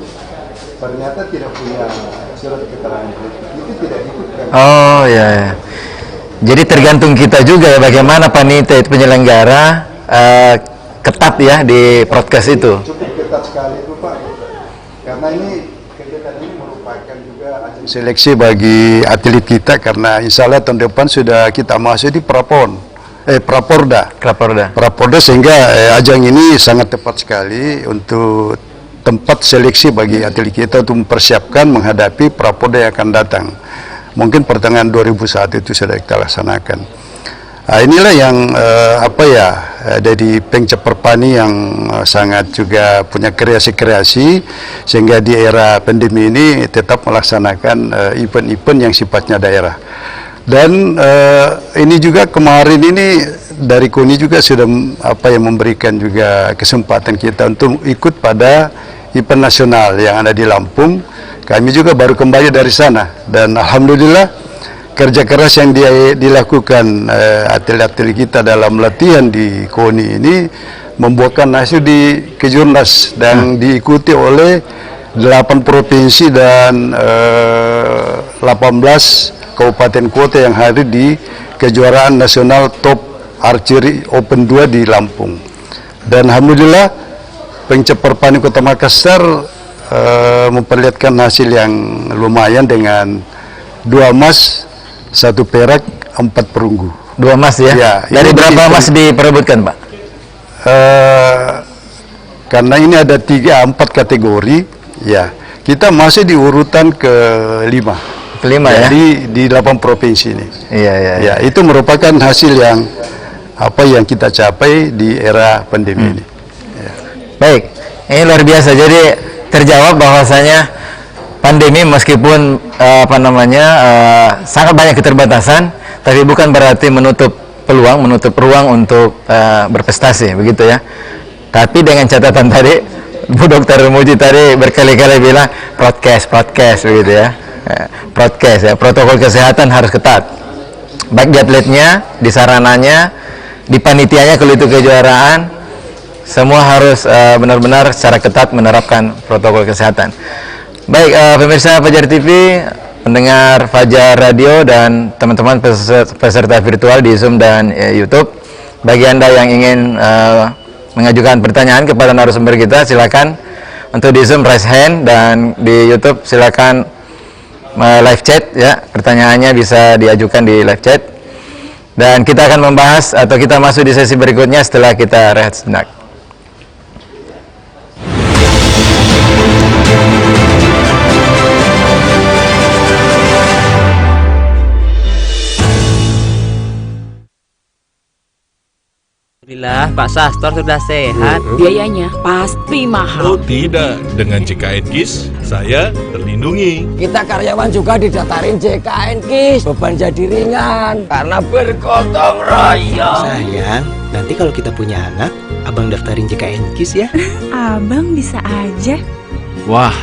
ternyata tidak punya surat keterangan itu tidak diikutkan. Oh ya. Jadi tergantung kita juga ya bagaimana panitia itu penyelenggara ketat ya di broadcast itu. Cukup ketat sekali itu Pak, karena ini kegiatan ini merupakan juga seleksi bagi atlet kita, karena insya Allah tahun depan sudah kita masuk di Praporda, sehingga ajang ini sangat tepat sekali untuk tempat seleksi bagi atlet kita untuk mempersiapkan menghadapi Praporda yang akan datang. Mungkin pertengahan 2001 itu sudah kita laksanakan. Inilah yang dari Pengcap Perpani yang sangat juga punya kreasi-kreasi, sehingga di era pandemi ini tetap melaksanakan event-event yang sifatnya daerah. Dan ini juga kemarin ini dari KONI juga sudah memberikan juga kesempatan kita untuk ikut pada event nasional yang ada di Lampung. Kami juga baru kembali dari sana, dan alhamdulillah kerja keras yang dilakukan atlet-atlet kita dalam latihan di KONI ini membuahkan hasil di Kejurnas dan diikuti oleh 8 provinsi dan 18 kabupaten kota yang hadir di kejuaraan nasional top archery Open 2 di Lampung. Dan alhamdulillah Pengcap Perpani Kota Makassar memperlihatkan hasil yang lumayan dengan 2 emas, 1 perak, 4 perunggu. 2 emas ya? Ya. Dari berapa emas diperebutkan Pak? Karena ini ada 4 kategori, ya kita masih di urutan ke-5. Ke-5 ya? Di 8 provinsi ini. Iya. Itu merupakan hasil yang yang kita capai di era pandemi ini. Ya. Baik, ini luar biasa. Jadi terjawab bahwasanya pandemi meskipun sangat banyak keterbatasan, tapi bukan berarti menutup ruang untuk berprestasi, begitu ya. Tapi dengan catatan tadi, Bu Dr. Muji tadi berkali-kali bilang broadcast begitu ya. Broadcast ya, protokol kesehatan harus ketat. Baik di atletnya, di sarananya, di panitianya kalau itu kejuaraan, semua harus benar-benar secara ketat menerapkan protokol kesehatan. Baik, pemirsa Fajar TV, pendengar Fajar Radio, dan teman-teman peserta virtual di Zoom dan YouTube. Bagi Anda yang ingin mengajukan pertanyaan kepada narasumber kita, silakan untuk di Zoom raise hand, dan di YouTube silakan live chat ya. Pertanyaannya bisa diajukan di live chat. Dan kita akan membahas atau kita masuk di sesi berikutnya setelah kita rehat sejenak. Alhamdulillah, Pak Sastor sudah sehat. Biayanya pasti mahal. Oh tidak, dengan JKN KIS saya terlindungi. Kita karyawan juga didaftarin JKN KIS, beban jadi ringan karena bergotong royong. Sayang, nanti kalau kita punya anak, abang daftarin JKN KIS ya. Abang bisa aja. Wah,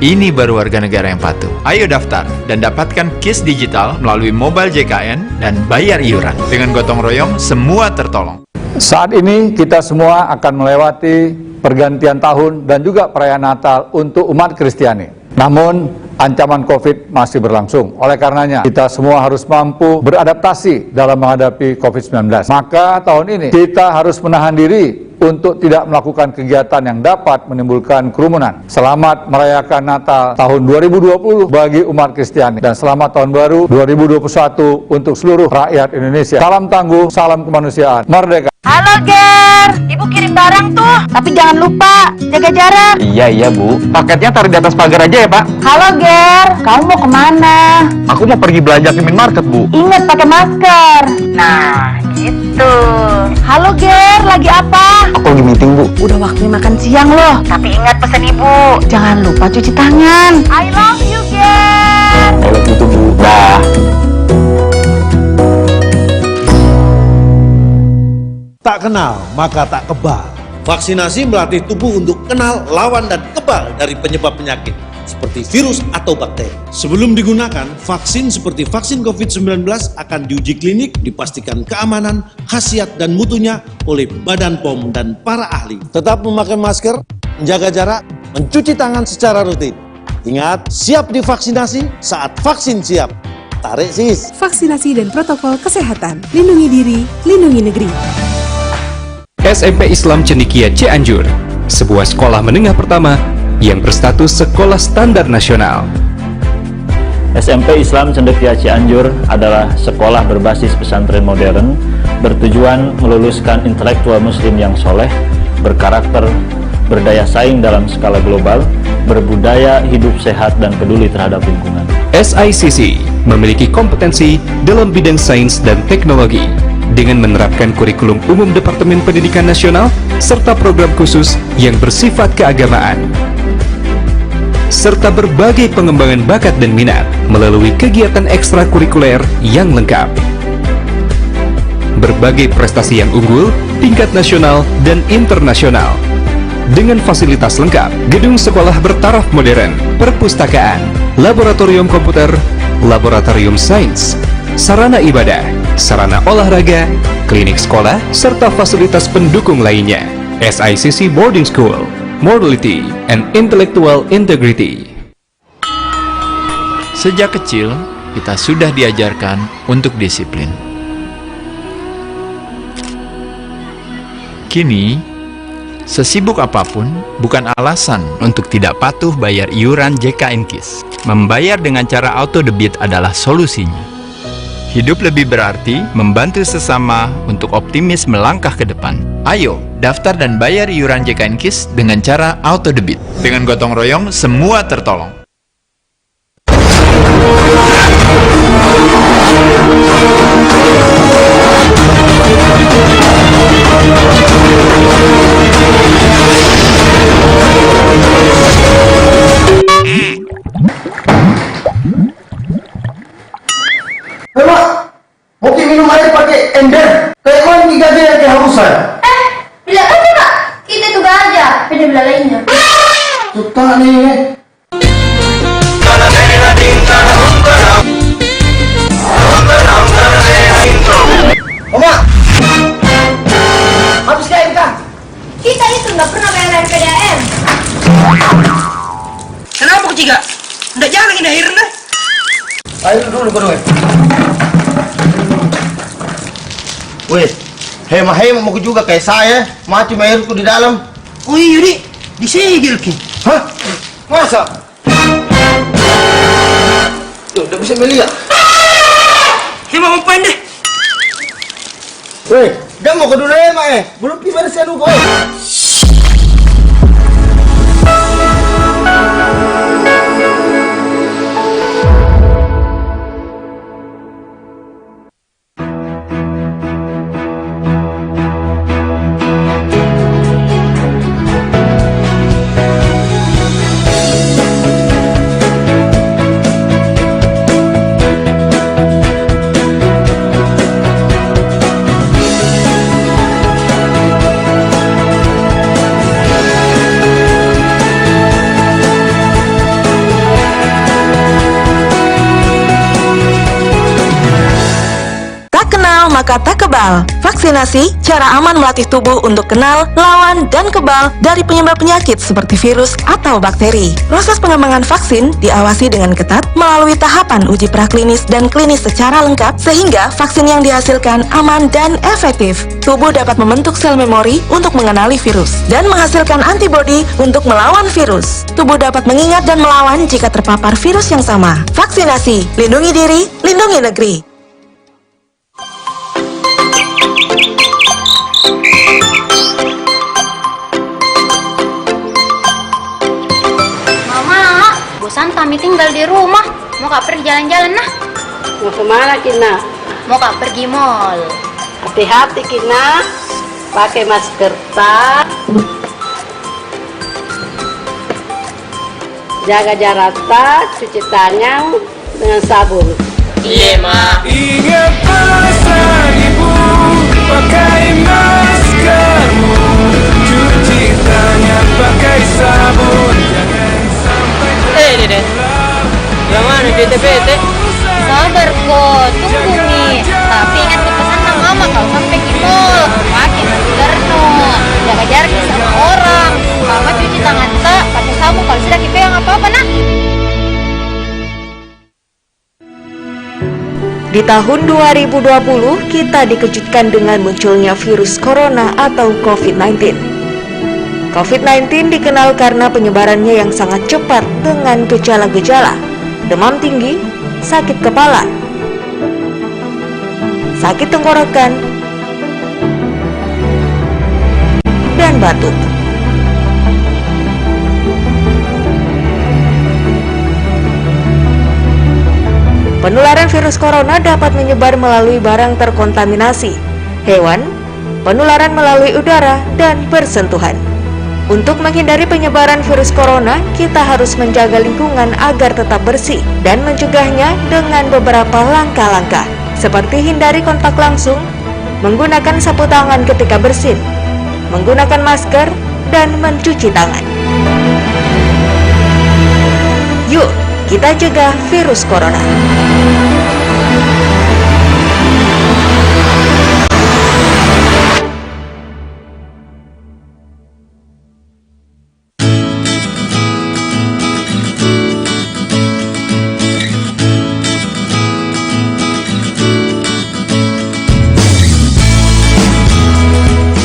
ini baru warga negara yang patuh. Ayo daftar dan dapatkan KIS digital melalui mobile JKN dan bayar iuran. Dengan gotong royong, semua tertolong. Saat ini kita semua akan melewati pergantian tahun dan juga perayaan Natal untuk umat Kristiani. Namun, ancaman COVID masih berlangsung. Oleh karenanya, kita semua harus mampu beradaptasi dalam menghadapi COVID-19. Maka tahun ini kita harus menahan diri untuk tidak melakukan kegiatan yang dapat menimbulkan kerumunan. Selamat merayakan Natal tahun 2020 bagi umat Kristiani, dan selamat tahun baru 2021 untuk seluruh rakyat Indonesia. Salam tangguh, salam kemanusiaan, merdeka. Halo Ger, Ibu kirim barang tuh. Tapi jangan lupa jaga jarak. Iya Bu, paketnya taruh di atas pagar aja ya Pak. Halo Ger, kamu mau kemana? Aku mau pergi belanja ke minimarket Bu. Ingat pakai masker. Nah, gitu. Halo Ger, lagi apa? Aku lagi meeting Bu. Udah waktunya makan siang loh. Tapi ingat pesan Ibu, jangan lupa cuci tangan. I love you Ger. Kalau gitu Bu. Dah. Tak kenal, maka tak kebal. Vaksinasi melatih tubuh untuk kenal, lawan, dan kebal dari penyebab penyakit seperti virus atau bakteri. Sebelum digunakan, vaksin seperti vaksin COVID-19 akan diuji klinik, dipastikan keamanan, khasiat, dan mutunya oleh Badan POM dan para ahli. Tetap memakai masker, menjaga jarak, mencuci tangan secara rutin. Ingat, siap divaksinasi saat vaksin siap. Tarik sis. Vaksinasi dan protokol kesehatan. Lindungi diri, lindungi negeri. SMP Islam Cendekia Cianjur, sebuah sekolah menengah pertama yang berstatus sekolah standar nasional. SMP Islam Cendekia Cianjur adalah sekolah berbasis pesantren modern, bertujuan meluluskan intelektual muslim yang soleh, berkarakter, berdaya saing dalam skala global, berbudaya hidup sehat dan peduli terhadap lingkungan. SICC memiliki kompetensi dalam bidang sains dan teknologi, dengan menerapkan kurikulum umum Departemen Pendidikan Nasional serta program khusus yang bersifat keagamaan, serta berbagai pengembangan bakat dan minat melalui kegiatan ekstrakurikuler yang lengkap. Berbagai prestasi yang unggul, tingkat nasional dan internasional. Dengan fasilitas lengkap, gedung sekolah bertaraf modern, perpustakaan, laboratorium komputer, laboratorium sains, sarana ibadah, sarana olahraga, klinik sekolah, serta fasilitas pendukung lainnya. SICC Boarding School, Morality and Intellectual Integrity. Sejak kecil, kita sudah diajarkan untuk disiplin. Kini, sesibuk apapun bukan alasan untuk tidak patuh bayar iuran JKNKIS. Membayar dengan cara auto debit adalah solusinya. Hidup lebih berarti membantu sesama untuk optimis melangkah ke depan. Ayo, daftar dan bayar iuran JKNKIS dengan cara auto debit. Dengan gotong royong, semua tertolong. Oke, minum air pakai ember. Kayak mana nih gajah yang kehausan? Bila aja kak, kita tuh gajah, beda bila lainnya. Suka nih. Oma, habis kain kah? Kita itu nggak pernah bayar air PDAM. Kenapa kau ciga? Nggak jalan ini air dah. Ayo dulu berdua. Weh, hema-hema mau juga kayak saya, macam airku di dalam. Oh iya, disegel ki. Hah? Masa? Tuh, udah bisa melihat. Hema mau pandai. Weh, dia mau ke dulu hema belum bersih dulu kau. Maka tak kebal. Vaksinasi, cara aman melatih tubuh untuk kenal, lawan, dan kebal dari penyebab penyakit seperti virus atau bakteri. Proses pengembangan vaksin diawasi dengan ketat melalui tahapan uji praklinis dan klinis secara lengkap sehingga vaksin yang dihasilkan aman dan efektif. Tubuh dapat membentuk sel memori untuk mengenali virus dan menghasilkan antibodi untuk melawan virus. Tubuh dapat mengingat dan melawan jika terpapar virus yang sama. Vaksinasi, lindungi diri, lindungi negeri. Barusan kami tinggal di rumah. Mau kak pergi jalan-jalan nah? Mau kemana Kina? Mau kak pergi mall. Hati-hati Kina, pakai masker tak. Jaga jarak tak, cuci tangan dengan sabun. Iya mak. Ingat pesan ibu, pakai maskermu, cuci tangan pakai sabun, jangan sampai Dede, yang mana PT-PT? Sabar kok, tunggu nih. Tapi ingat pesan sama mama kalau sampai ke mall, pakai masker no, jaga jarak sama orang. Mama cuci tangan tak, pakai sabun kalau sudah dipegang apa-apa nah. Di tahun 2020, kita dikejutkan dengan munculnya virus corona atau COVID-19. COVID-19 dikenal karena penyebarannya yang sangat cepat dengan gejala-gejala demam tinggi, sakit kepala, sakit tenggorokan, dan batuk. Penularan virus corona dapat menyebar melalui barang terkontaminasi, hewan, penularan melalui udara, dan bersentuhan. Untuk menghindari penyebaran virus corona, kita harus menjaga lingkungan agar tetap bersih dan mencegahnya dengan beberapa langkah-langkah, seperti hindari kontak langsung, menggunakan sapu tangan ketika bersin, menggunakan masker, dan mencuci tangan. Yuk, kita cegah virus corona.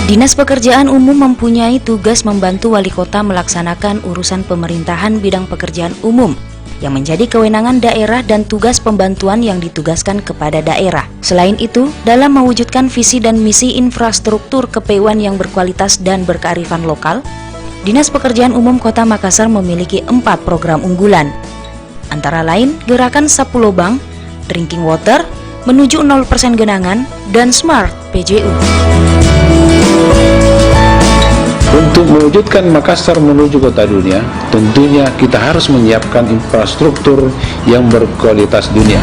Dinas Pekerjaan Umum mempunyai tugas membantu wali kota melaksanakan urusan pemerintahan bidang pekerjaan umum yang menjadi kewenangan daerah dan tugas pembantuan yang ditugaskan kepada daerah. Selain itu, dalam mewujudkan visi dan misi infrastruktur kepewuan yang berkualitas dan berkearifan lokal, Dinas Pekerjaan Umum Kota Makassar memiliki 4 program unggulan. Antara lain, Gerakan Sapu Lobang, Drinking Water, Menuju 0% Genangan, dan Smart PJU. Untuk mewujudkan Makassar menuju kota dunia, tentunya kita harus menyiapkan infrastruktur yang berkualitas dunia.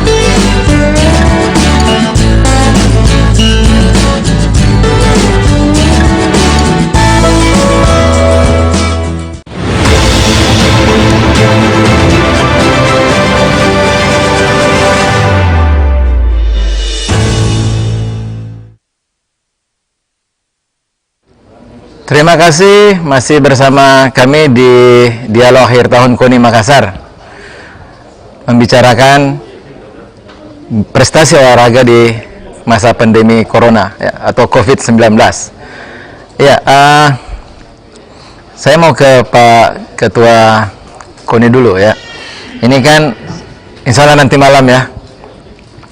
Terima kasih masih bersama kami di Dialog Akhir Tahun KONI Makassar, membicarakan prestasi olahraga di masa pandemi Corona ya, atau COVID-19. Ya, saya mau ke Pak Ketua KONI dulu ya. Ini kan insya Allah nanti malam ya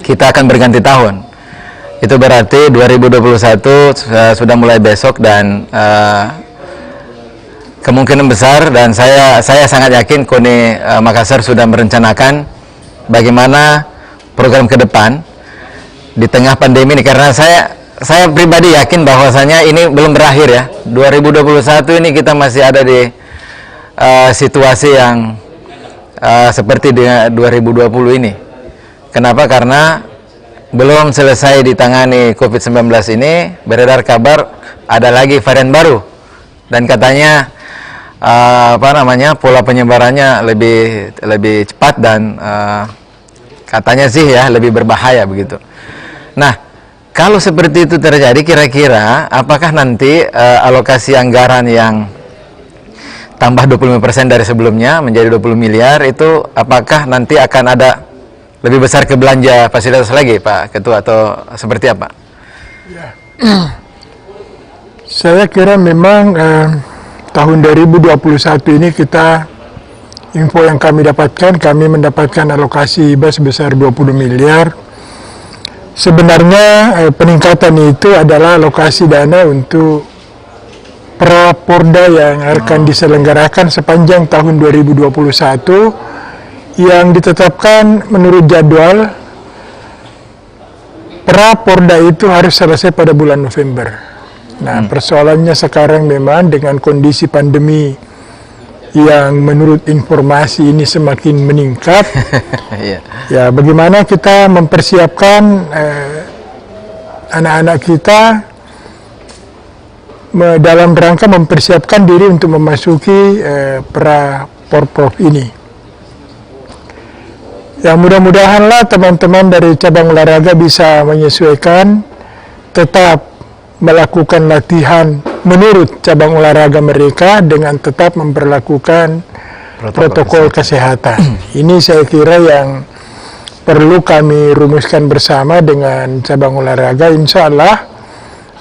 kita akan berganti tahun. Itu berarti 2021 sudah mulai besok dan kemungkinan besar, dan saya sangat yakin KONI Makassar sudah merencanakan bagaimana program ke depan di tengah pandemi ini, karena saya pribadi yakin bahwasanya ini belum berakhir ya. 2021 ini kita masih ada di situasi yang seperti di 2020 ini. Kenapa? Karena belum selesai ditangani COVID-19 ini, beredar kabar ada lagi varian baru, dan katanya pola penyebarannya lebih cepat dan katanya sih ya lebih berbahaya begitu. Nah, kalau seperti itu terjadi, kira-kira apakah nanti alokasi anggaran yang tambah 25% dari sebelumnya menjadi 20 miliar itu, apakah nanti akan ada lebih besar ke belanja fasilitas lagi Pak Ketua, atau seperti apa? Ya. Saya kira memang tahun 2021 ini info yang kami mendapatkan alokasi hibah sebesar 20 miliar. Sebenarnya peningkatan itu adalah alokasi dana untuk Praporda yang akan diselenggarakan sepanjang tahun 2021 yang ditetapkan menurut jadwal Porda itu harus selesai pada bulan November. Nah, persoalannya sekarang memang dengan kondisi pandemi yang menurut informasi ini semakin meningkat, ya bagaimana kita mempersiapkan anak-anak kita dalam rangka mempersiapkan diri untuk memasuki Porprov ini. Ya mudah-mudahanlah teman-teman dari cabang olahraga bisa menyesuaikan, tetap melakukan latihan menurut cabang olahraga mereka dengan tetap memperlakukan protokol kesehatan. Ini saya kira yang perlu kami rumuskan bersama dengan cabang olahraga. Insya Allah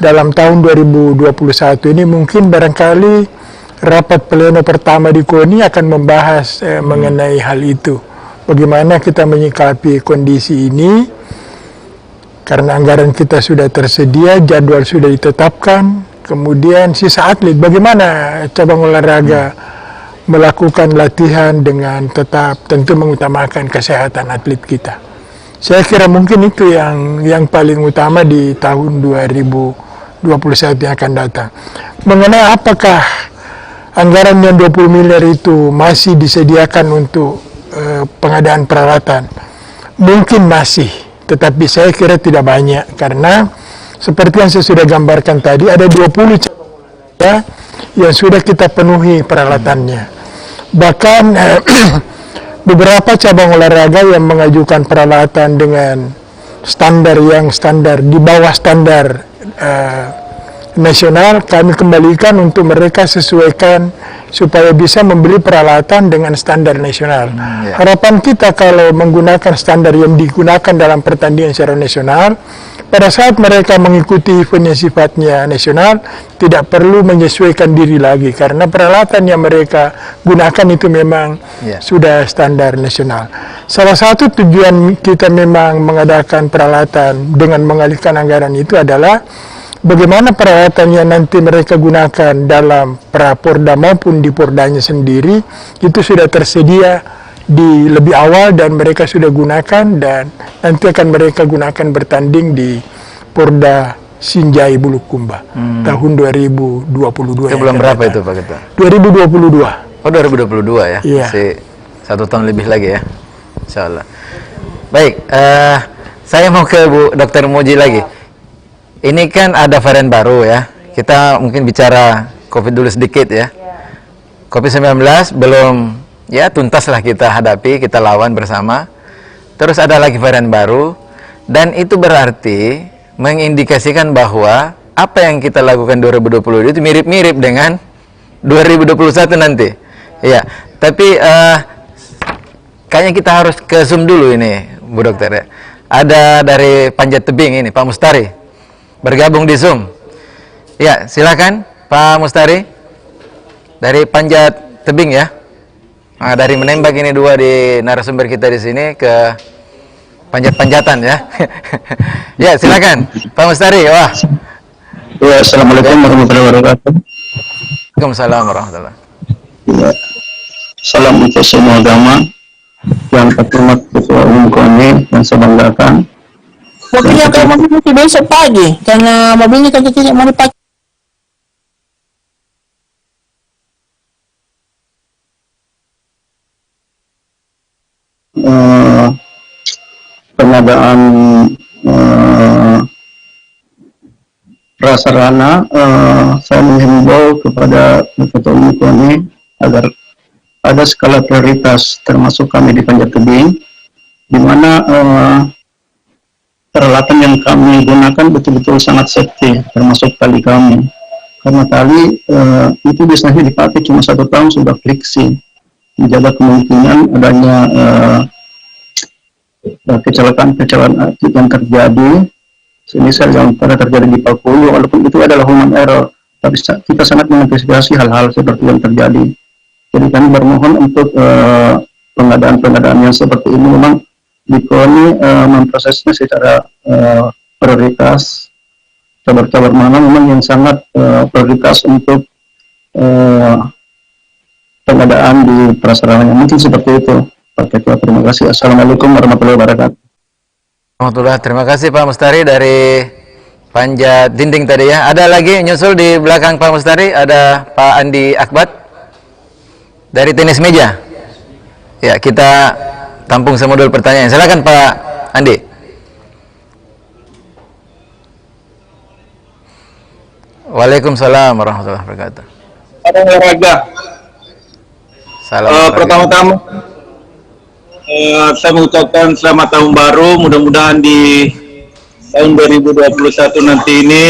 dalam tahun 2021 ini mungkin barangkali rapat pleno pertama di KONI akan membahas mengenai hal itu. Bagaimana kita menyikapi kondisi ini, karena anggaran kita sudah tersedia, jadwal sudah ditetapkan, kemudian sisa atlet, bagaimana cabang olahraga melakukan latihan dengan tetap tentu mengutamakan kesehatan atlet kita. Saya kira mungkin itu yang paling utama di tahun 2021 yang akan datang. Mengenai apakah anggaran yang 20 miliar itu masih disediakan untuk pengadaan peralatan, mungkin masih, tetapi saya kira tidak banyak, karena seperti yang saya sudah gambarkan tadi, ada 20 cabang olahraga yang sudah kita penuhi peralatannya. Bahkan beberapa cabang olahraga yang mengajukan peralatan dengan standar di bawah standar nasional, kami kembalikan untuk mereka sesuaikan supaya bisa membeli peralatan dengan standar nasional. Harapan kita kalau menggunakan standar yang digunakan dalam pertandingan secara nasional, pada saat mereka mengikuti event yang sifatnya nasional, tidak perlu menyesuaikan diri lagi, karena peralatan yang mereka gunakan itu memang sudah standar nasional. Salah satu tujuan kita memang mengadakan peralatan dengan mengalihkan anggaran itu adalah bagaimana peralatan yang nanti mereka gunakan dalam Porda maupun di Pordanya sendiri itu sudah tersedia di lebih awal dan mereka sudah gunakan, dan nanti akan mereka gunakan bertanding di Porda Sinjai Bulukumba tahun 2022. Itu bulan berapa itu Pak Ketua? 2022. Oh 2022 ya? Iya. Masih 1 tahun lebih lagi ya, insya Allah. Baik, saya mau ke Bu Dr. Muji lagi. Ini kan ada varian baru ya. Kita mungkin bicara COVID dulu sedikit ya. COVID-19 belum ya tuntas lah kita hadapi, kita lawan bersama. Terus ada lagi varian baru, dan itu berarti mengindikasikan bahwa apa yang kita lakukan 2020 itu mirip-mirip dengan 2021 nanti. Ya, tapi kayaknya kita harus ke Zoom dulu ini, Bu Dokter ya. Ada dari Panjat Tebing ini, Pak Mustari. Bergabung di Zoom. Ya, silakan Pak Mustari dari Panjat Tebing ya. Nah, dari menembak ini dua di narasumber kita di sini ke panjat-panjatan ya. Ya, silakan Pak Mustari. Wah. Ya, assalamualaikum warahmatullahi wabarakatuh. Waalaikumsalam warahmatullahi. Ya. Salam untuk semua agama yang terhormat Ketua Umum KONI yang saya banggakan. Mobilnya kalau mobil nanti besok pagi, karena mobilnya kan tidak mau dipakai. Pengadaan prasarana, saya menghimbau kepada Ketua Umum KONI agar ada skala prioritas, termasuk kami di Panjat Tebing, di mana peralatan yang kami gunakan betul-betul sangat safety, termasuk tali kami. Karena tali itu biasanya dipakai cuma 1 tahun sudah friksi, menjaga kemungkinan adanya kecelakaan atlet yang terjadi. Semisal yang pada terjadi di Pakulo, walaupun itu adalah human error, tapi kita sangat mengantisipasi hal-hal seperti yang terjadi. Jadi kami bermohon untuk pengadaan-pengadaan yang seperti ini memang di KONI memprosesnya secara prioritas. Cabar-cabar mana memang yang sangat prioritas untuk pengadaan di prasarananya, mungkin seperti itu. Pak Ketua, terima kasih. Assalamualaikum warahmatullahi wabarakatuh. Terima kasih Pak Mustari dari Panjat Dinding tadi ya. Ada lagi nyusul di belakang Pak Mustari, ada Pak Andi Akbat dari tenis meja. Ya, kita tampung semua dulu pertanyaan. Silakan Pak Andi. Waalaikumsalam warahmatullahi wabarakatuh. Olahraga. Salam. Pertama-tama saya mengucapkan selamat tahun baru. Mudah-mudahan di tahun 2021 nanti ini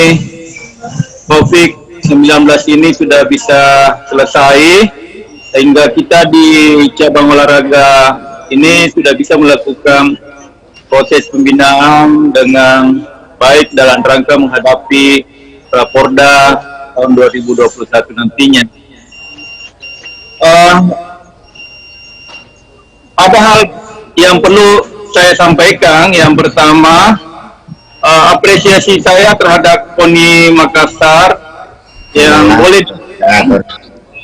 COVID-19 ini sudah bisa selesai, sehingga kita di cabang olahraga ini sudah bisa melakukan proses pembinaan dengan baik dalam rangka menghadapi Raporda tahun 2021 nantinya. Ada hal yang perlu saya sampaikan. Yang pertama, apresiasi saya terhadap KONI Makassar yang boleh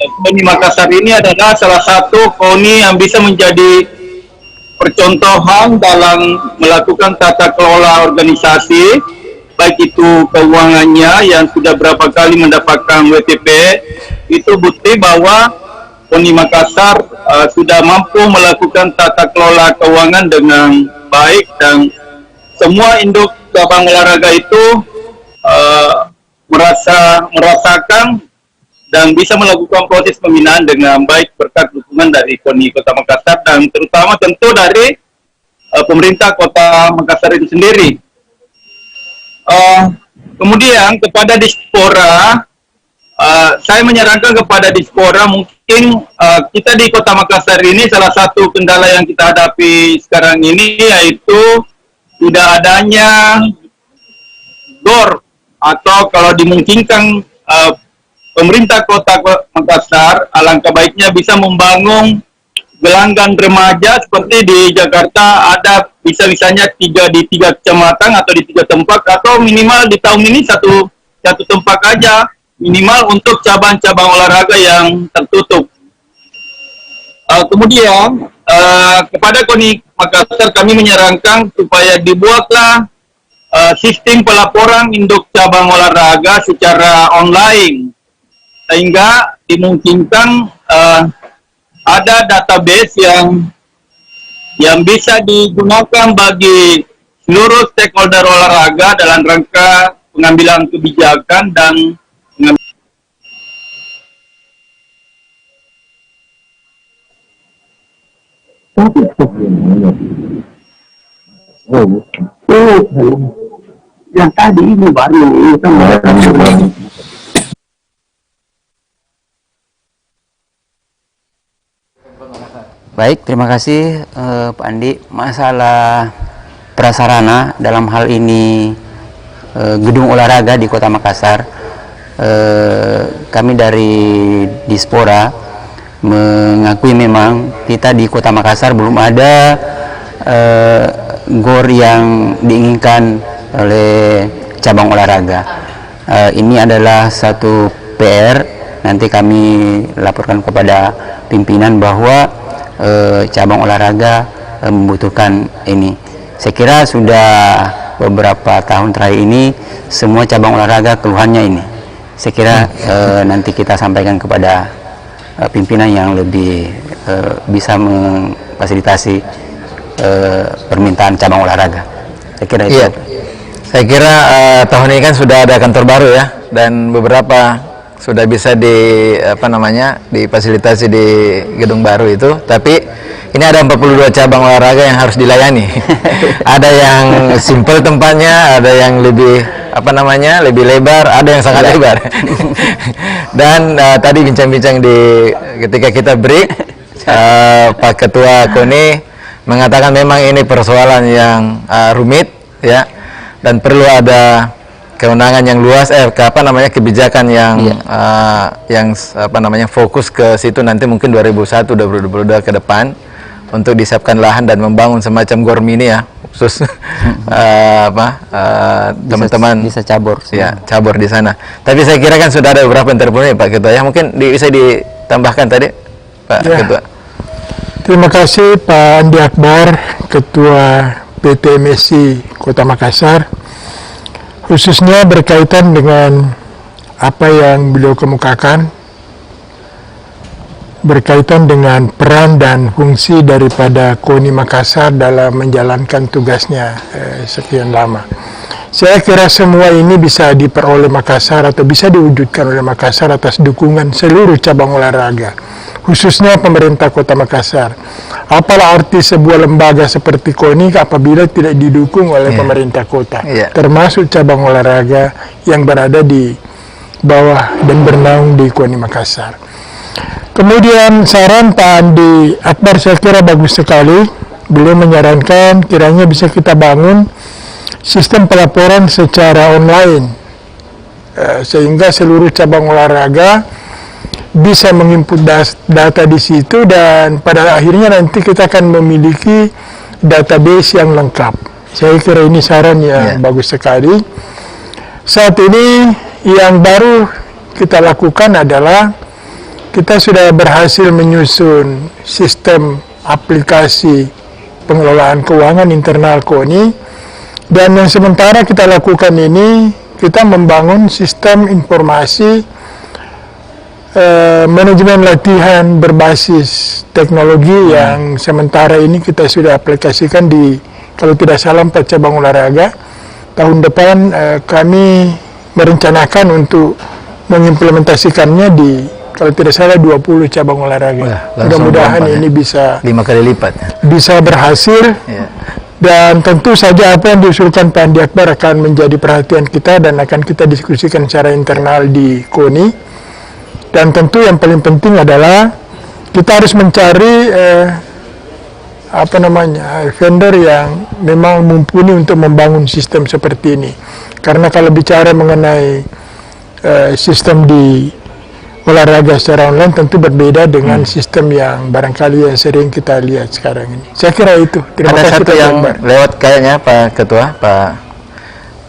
KONI Makassar ini adalah salah satu KONI yang bisa menjadi percontohan dalam melakukan tata kelola organisasi, baik itu keuangannya yang sudah berapa kali mendapatkan WTP. Itu bukti bahwa KONI Makassar sudah mampu melakukan tata kelola keuangan dengan baik, dan semua induk cabang olahraga itu merasakan dan bisa melakukan proses pembinaan dengan baik berkat dukungan dari KONI Kota Makassar dan terutama tentu dari pemerintah Kota Makassar itu sendiri. Kemudian kepada Dispora, saya menyarankan kepada Dispora, mungkin kita di Kota Makassar ini salah satu kendala yang kita hadapi sekarang ini yaitu tidak adanya GOR, atau kalau dimungkinkan pemerintah Kota Makassar alangkah baiknya bisa membangun gelanggang remaja seperti di Jakarta ada bisa-bisanya 3 di 3 kecamatan atau di 3 tempat, atau minimal di tahun ini satu tempat aja minimal untuk cabang-cabang olahraga yang tertutup. Kemudian kepada KONI Makassar kami menyarankan supaya dibuatlah sistem pelaporan induk cabang olahraga secara online, sehingga dimungkinkan ada database yang bisa digunakan bagi seluruh stakeholder olahraga dalam rangka pengambilan kebijakan dan yang tadi ini baru itu Baik, terima kasih Pak Andi. Masalah prasarana dalam hal ini gedung olahraga di Kota Makassar, kami dari Dispora mengakui memang kita di Kota Makassar belum ada GOR yang diinginkan oleh cabang olahraga. Ini adalah satu PR, nanti kami laporkan kepada pimpinan bahwa cabang olahraga membutuhkan ini. Saya kira sudah beberapa tahun terakhir ini semua cabang olahraga keluhannya ini. Saya kira nanti kita sampaikan kepada pimpinan yang lebih bisa memfasilitasi permintaan cabang olahraga. Saya kira itu. Iya. Saya kira tahun ini kan sudah ada kantor baru ya, dan beberapa sudah bisa difasilitasi di gedung baru itu, tapi ini ada 42 cabang olahraga yang harus dilayani. Ada yang simple tempatnya, ada yang lebih lebih lebar, ada yang sangat lebar. Dan tadi bincang-bincang ketika kita break, Pak Ketua KONI mengatakan memang ini persoalan yang rumit ya, dan perlu ada kewenangan yang luas, kebijakan yang fokus ke situ nanti mungkin 2021-2022 ke depan untuk disiapkan lahan dan membangun semacam GOR mini ya, khusus teman-teman bisa cabur ya, cabur di sana. Tapi saya kira kan sudah ada beberapa yang terpenuhi Pak Ketua ya, mungkin bisa ditambahkan tadi Pak Ketua. Terima kasih Pak Andi Akbar, Ketua PT MSI Kota Makassar, khususnya berkaitan dengan apa yang beliau kemukakan, berkaitan dengan peran dan fungsi daripada KONI Makassar dalam menjalankan tugasnya sekian lama. Saya kira semua ini bisa diperoleh Makassar atau bisa diwujudkan oleh Makassar atas dukungan seluruh cabang olahraga, khususnya pemerintah Kota Makassar. Apalah arti sebuah lembaga seperti KONI apabila tidak didukung oleh pemerintah kota, termasuk cabang olahraga yang berada di bawah dan bernaung di KONI Makassar. Kemudian saran Pak Andi Akbar saya kira bagus sekali. Beliau menyarankan kiranya bisa kita bangun sistem pelaporan secara online, sehingga seluruh cabang olahraga bisa menginput data di situ dan pada akhirnya nanti kita akan memiliki database yang lengkap. Saya kira ini saran yang bagus sekali. Saat ini yang baru kita lakukan adalah kita sudah berhasil menyusun sistem aplikasi pengelolaan keuangan internal KONI, dan yang sementara kita lakukan ini, kita membangun sistem informasi manajemen latihan berbasis teknologi yang sementara ini kita sudah aplikasikan di, kalau tidak salah, 4 cabang olahraga. Tahun depan kami merencanakan untuk mengimplementasikannya di, kalau tidak salah, 20 cabang olahraga. Mudah-mudahan ini bisa 5 kali lipat. Bisa berhasil. Dan tentu saja apa yang diusulkan Pak Andi Akbar akan menjadi perhatian kita dan akan kita diskusikan secara internal di KONI. Dan tentu yang paling penting adalah kita harus mencari vendor yang memang mumpuni untuk membangun sistem seperti ini. Karena kalau bicara mengenai sistem di olahraga secara online tentu berbeda dengan sistem yang barangkali yang sering kita lihat sekarang ini. Saya kira itu. Terima kasih. Ada satu Pak yang Akbar. lewat kayaknya Pak Ketua, Pak,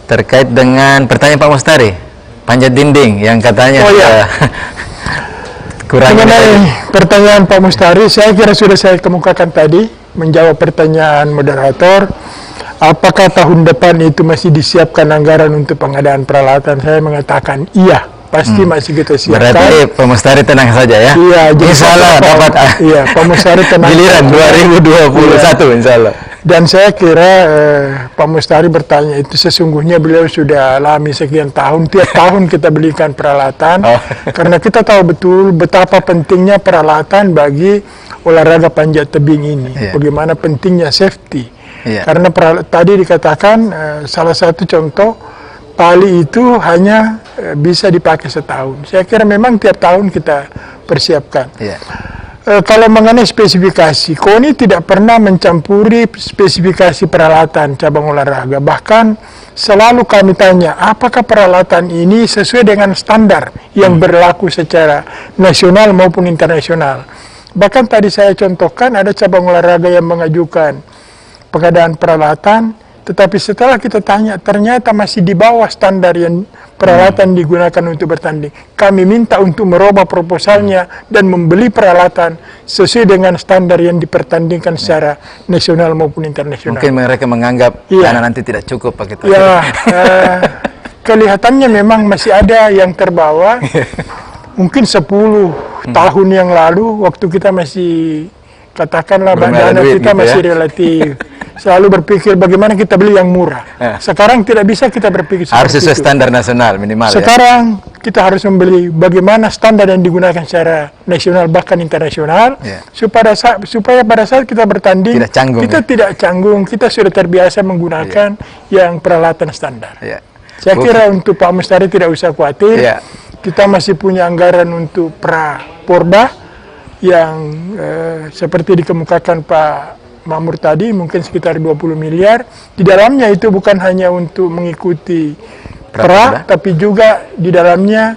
terkait dengan pertanyaan Pak Mustari, panjat dinding yang katanya kurang. Mengenai pertanyaan Pak Mustari, saya kira sudah saya kemukakan tadi menjawab pertanyaan moderator. Apakah tahun depan itu masih disiapkan anggaran untuk pengadaan peralatan? Saya mengatakan iya, pasti masih kita siapkan. Berarti Pak Mustari tenang saja ya? Iya, insya Allah dapat. Iya, Pak Mustari tenang. Giliran 2021 insya Allah. Dan saya kira Pak Mustari bertanya itu sesungguhnya beliau sudah alami sekian tahun. Tiap tahun kita belikan peralatan karena kita tahu betul betapa pentingnya peralatan bagi olahraga panjat tebing ini. Bagaimana pentingnya safety. Karena tadi dikatakan salah satu contoh tali itu hanya bisa dipakai setahun. Saya kira memang tiap tahun kita persiapkan. Kalau mengenai spesifikasi, KONI tidak pernah mencampuri spesifikasi peralatan cabang olahraga. Bahkan selalu kami tanya, apakah peralatan ini sesuai dengan standar yang berlaku secara nasional maupun internasional. Bahkan tadi saya contohkan ada cabang olahraga yang mengajukan pengadaan peralatan, tetapi setelah kita tanya ternyata masih di bawah standar yang peralatan digunakan untuk bertanding. Kami minta untuk merubah proposalnya dan membeli peralatan sesuai dengan standar yang dipertandingkan secara nasional maupun internasional. Mungkin mereka menganggap karena nanti tidak cukup Pak Ketua. Kelihatannya memang masih ada yang terbawa. Mungkin 10 tahun yang lalu waktu kita masih katakanlah dana kita masih relatif. Selalu berpikir bagaimana kita beli yang murah. Sekarang tidak bisa kita berpikir seperti harus sesuai standar nasional minimal. Sekarang kita harus membeli bagaimana standar yang digunakan secara nasional bahkan internasional supaya pada saat kita bertanding kita tidak canggung, kita sudah terbiasa menggunakan yang peralatan standar. Saya kira untuk Pak Mustari tidak usah khawatir. Kita masih punya anggaran untuk Porda yang seperti dikemukakan Pak Mamur tadi mungkin sekitar 20 miliar. Di dalamnya itu bukan hanya untuk mengikuti tapi juga di dalamnya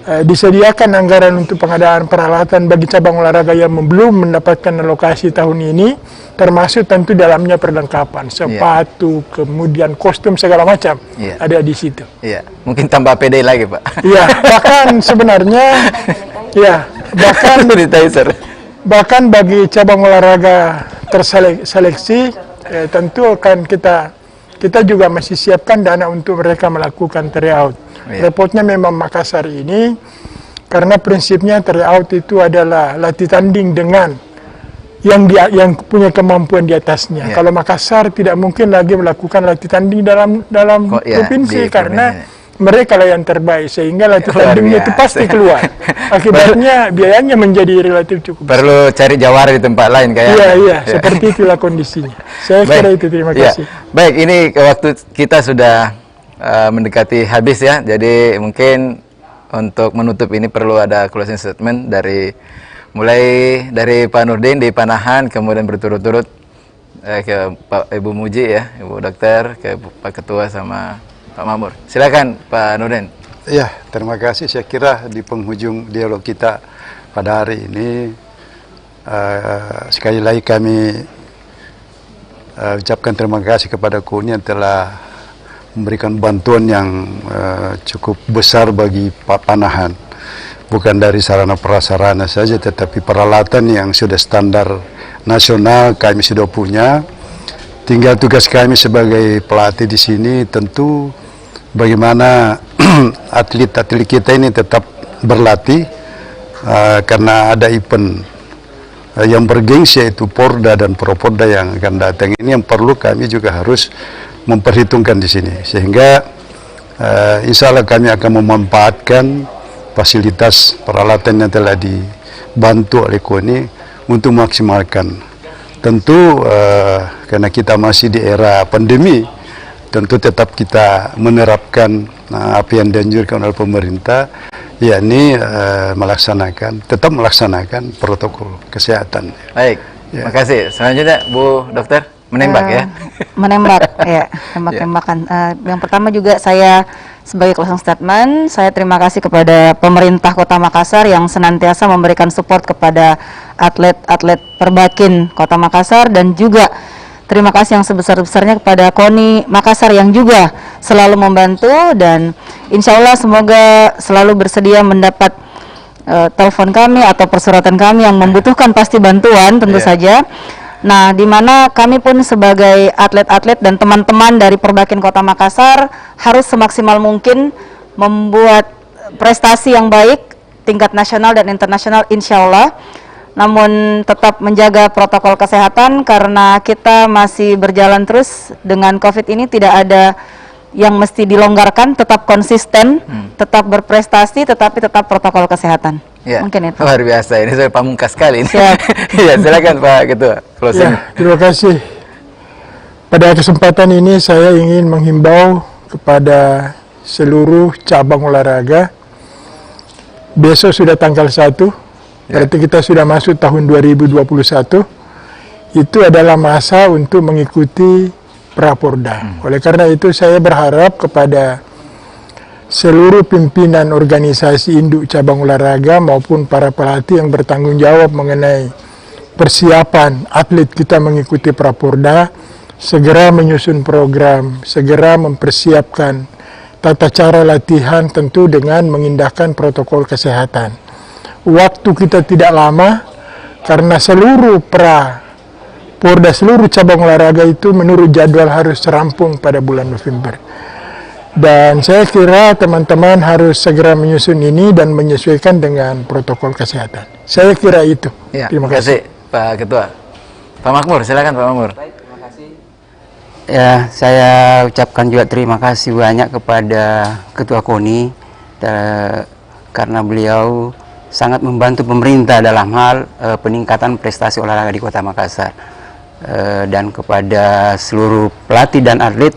disediakan anggaran untuk pengadaan peralatan bagi cabang olahraga yang belum mendapatkan alokasi tahun ini, termasuk tentu dalamnya perlengkapan, sepatu, kemudian kostum segala macam ada di situ. Mungkin tambah PD lagi Pak. Bahkan sebenarnya bahkan Bahkan bagi cabang olahraga terseleksi, tentu akan kita juga masih siapkan dana untuk mereka melakukan tryout. Repotnya memang Makassar ini, karena prinsipnya tryout itu adalah latih tanding dengan yang punya kemampuan di atasnya. Kalau Makassar tidak mungkin lagi melakukan latih tanding dalam provinsi karena mereka lah yang terbaik, sehingga latih tandingnya itu pasti keluar. Akibatnya biayanya menjadi relatif cukup. Perlu cari jawara di tempat lain kayaknya. Iya, seperti itulah kondisinya. Saya kira itu, terima kasih. Baik, ini waktu kita sudah mendekati habis ya. Jadi mungkin untuk menutup ini perlu ada closing statement mulai dari Pak Nurdin di Panahan, kemudian berturut-turut ke Pak Ibu Muji ya, Ibu Dokter, ke Pak Ketua sama Pak Makmur. Silakan Pak Nurdin. Ya, terima kasih. Saya kira di penghujung dialog kita pada hari ini sekali lagi kami ucapkan terima kasih kepada KONI yang telah memberikan bantuan yang cukup besar bagi Panahan. Bukan dari sarana prasarana saja, tetapi peralatan yang sudah standar nasional kami sudah punya. Tinggal tugas kami sebagai pelatih di sini tentu bagaimana atlet-atlet kita ini tetap berlatih karena ada event yang bergengsi yaitu Porda dan Proporda yang akan datang. Ini yang perlu kami juga harus memperhitungkan di sini, sehingga insya Allah kami akan memanfaatkan fasilitas peralatan yang telah dibantu oleh KONI untuk maksimalkan. Tentu karena kita masih di era pandemi, tentu tetap kita menerapkan apa yang dianjurkan oleh pemerintah, yakni tetap melaksanakan protokol kesehatan. Baik, terima kasih. Selanjutnya Bu Dokter, menembak ya. Menembak, ya, tembak-tembakan. Yang pertama juga saya sebagai closing statement, saya terima kasih kepada pemerintah Kota Makassar yang senantiasa memberikan support kepada atlet-atlet Perbakin Kota Makassar, dan juga terima kasih yang sebesar-besarnya kepada KONI Makassar yang juga selalu membantu, dan insya Allah semoga selalu bersedia mendapat telepon kami atau persuratan kami yang membutuhkan pasti bantuan tentu saja. Nah, di mana kami pun sebagai atlet-atlet dan teman-teman dari Perbakin Kota Makassar harus semaksimal mungkin membuat prestasi yang baik tingkat nasional dan internasional insya Allah. Namun tetap menjaga protokol kesehatan karena kita masih berjalan terus dengan COVID ini, tidak ada yang mesti dilonggarkan, tetap konsisten, tetap berprestasi, tetapi tetap protokol kesehatan. Ya, mungkin itu. Luar biasa, ini saya pamungkas sekali ini. Ya, silakan Pak Ketua. Closing. Ya, terima kasih. Pada kesempatan ini saya ingin menghimbau kepada seluruh cabang olahraga. Besok sudah tanggal 1, berarti kita sudah masuk tahun 2021. Itu adalah masa untuk mengikuti Praporda. Oleh karena itu saya berharap kepada seluruh pimpinan organisasi induk cabang olahraga maupun para pelatih yang bertanggung jawab mengenai persiapan atlet kita mengikuti Praporda, segera menyusun program, segera mempersiapkan tata cara latihan, tentu dengan mengindahkan protokol kesehatan. Waktu kita tidak lama karena seluruh Praporda, seluruh cabang olahraga itu menurut jadwal harus rampung pada bulan November. Dan saya kira teman-teman harus segera menyusun ini dan menyesuaikan dengan protokol kesehatan. Saya kira itu. Ya, terima kasih. Pak Ketua. Pak Makmur, silakan Pak Makmur. Baik, terima kasih. Ya, saya ucapkan juga terima kasih banyak kepada Ketua KONI karena beliau sangat membantu pemerintah dalam hal peningkatan prestasi olahraga di Kota Makassar. Dan kepada seluruh pelatih dan atlet,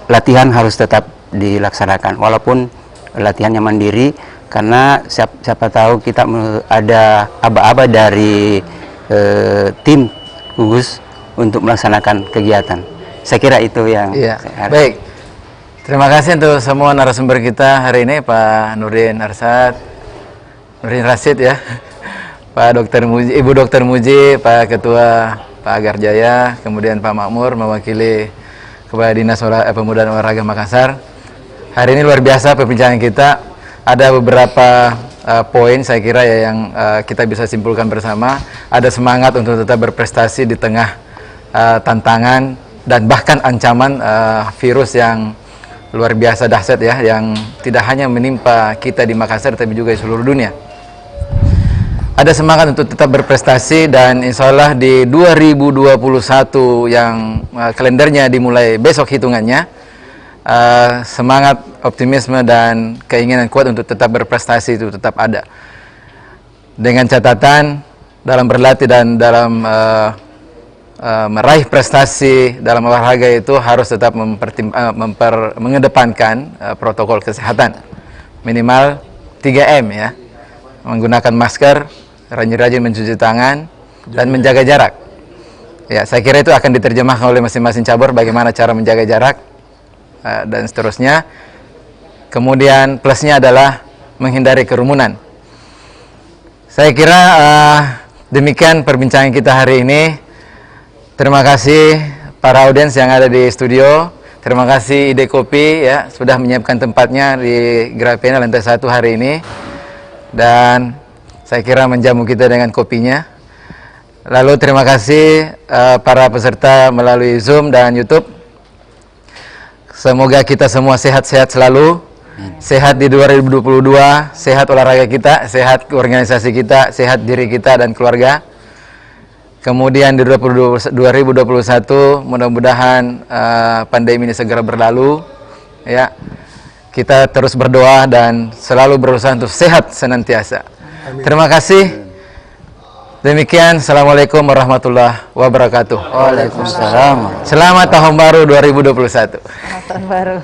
latihan harus tetap dilaksanakan walaupun latihannya mandiri, karena siapa tahu kita ada aba-aba dari tim gugus untuk melaksanakan kegiatan. Saya kira itu yang baik. Terima kasih untuk semua narasumber kita hari ini, Pak Nurdin Arsad, Nurdin Rasid ya, Pak Dokter Muji, Ibu Dokter Muji, Pak Ketua Pak Agar Jaya, kemudian Pak Makmur mewakili Kepala Dinas Pemuda dan Olahraga Makassar. Hari ini luar biasa perbincangan kita. Ada beberapa poin saya kira ya yang kita bisa simpulkan bersama. Ada semangat untuk tetap berprestasi di tengah tantangan dan bahkan ancaman virus yang luar biasa dahsyat ya, yang tidak hanya menimpa kita di Makassar tapi juga di seluruh dunia. Ada semangat untuk tetap berprestasi dan insya Allah di 2021 yang kalendernya dimulai besok hitungannya, semangat, optimisme dan keinginan kuat untuk tetap berprestasi itu tetap ada. Dengan catatan dalam berlatih dan dalam meraih prestasi dalam olahraga itu harus tetap mengedepankan protokol kesehatan. Minimal 3M ya. Menggunakan masker, rajin-rajin mencuci tangan dan menjaga jarak. Ya, saya kira itu akan diterjemahkan oleh masing-masing cabur bagaimana cara menjaga jarak dan seterusnya. Kemudian plusnya adalah menghindari kerumunan. Saya kira demikian perbincangan kita hari ini. Terima kasih para audiens yang ada di studio. Terima kasih Ide Kopi ya sudah menyiapkan tempatnya di Grapena lantai 1 hari ini. Dan saya kira menjamu kita dengan kopinya. Lalu terima kasih para peserta melalui Zoom dan YouTube. Semoga kita semua sehat-sehat selalu. Sehat di 2022, sehat olahraga kita, sehat organisasi kita, sehat diri kita dan keluarga. Kemudian di 2021 mudah-mudahan pandemi ini segera berlalu ya. Kita terus berdoa dan selalu berusaha untuk sehat senantiasa. Amin. Terima kasih. Demikian, Assalamualaikum warahmatullahi wabarakatuh. Waalaikumsalam. Selamat tahun baru 2021. Selamat tahun baru.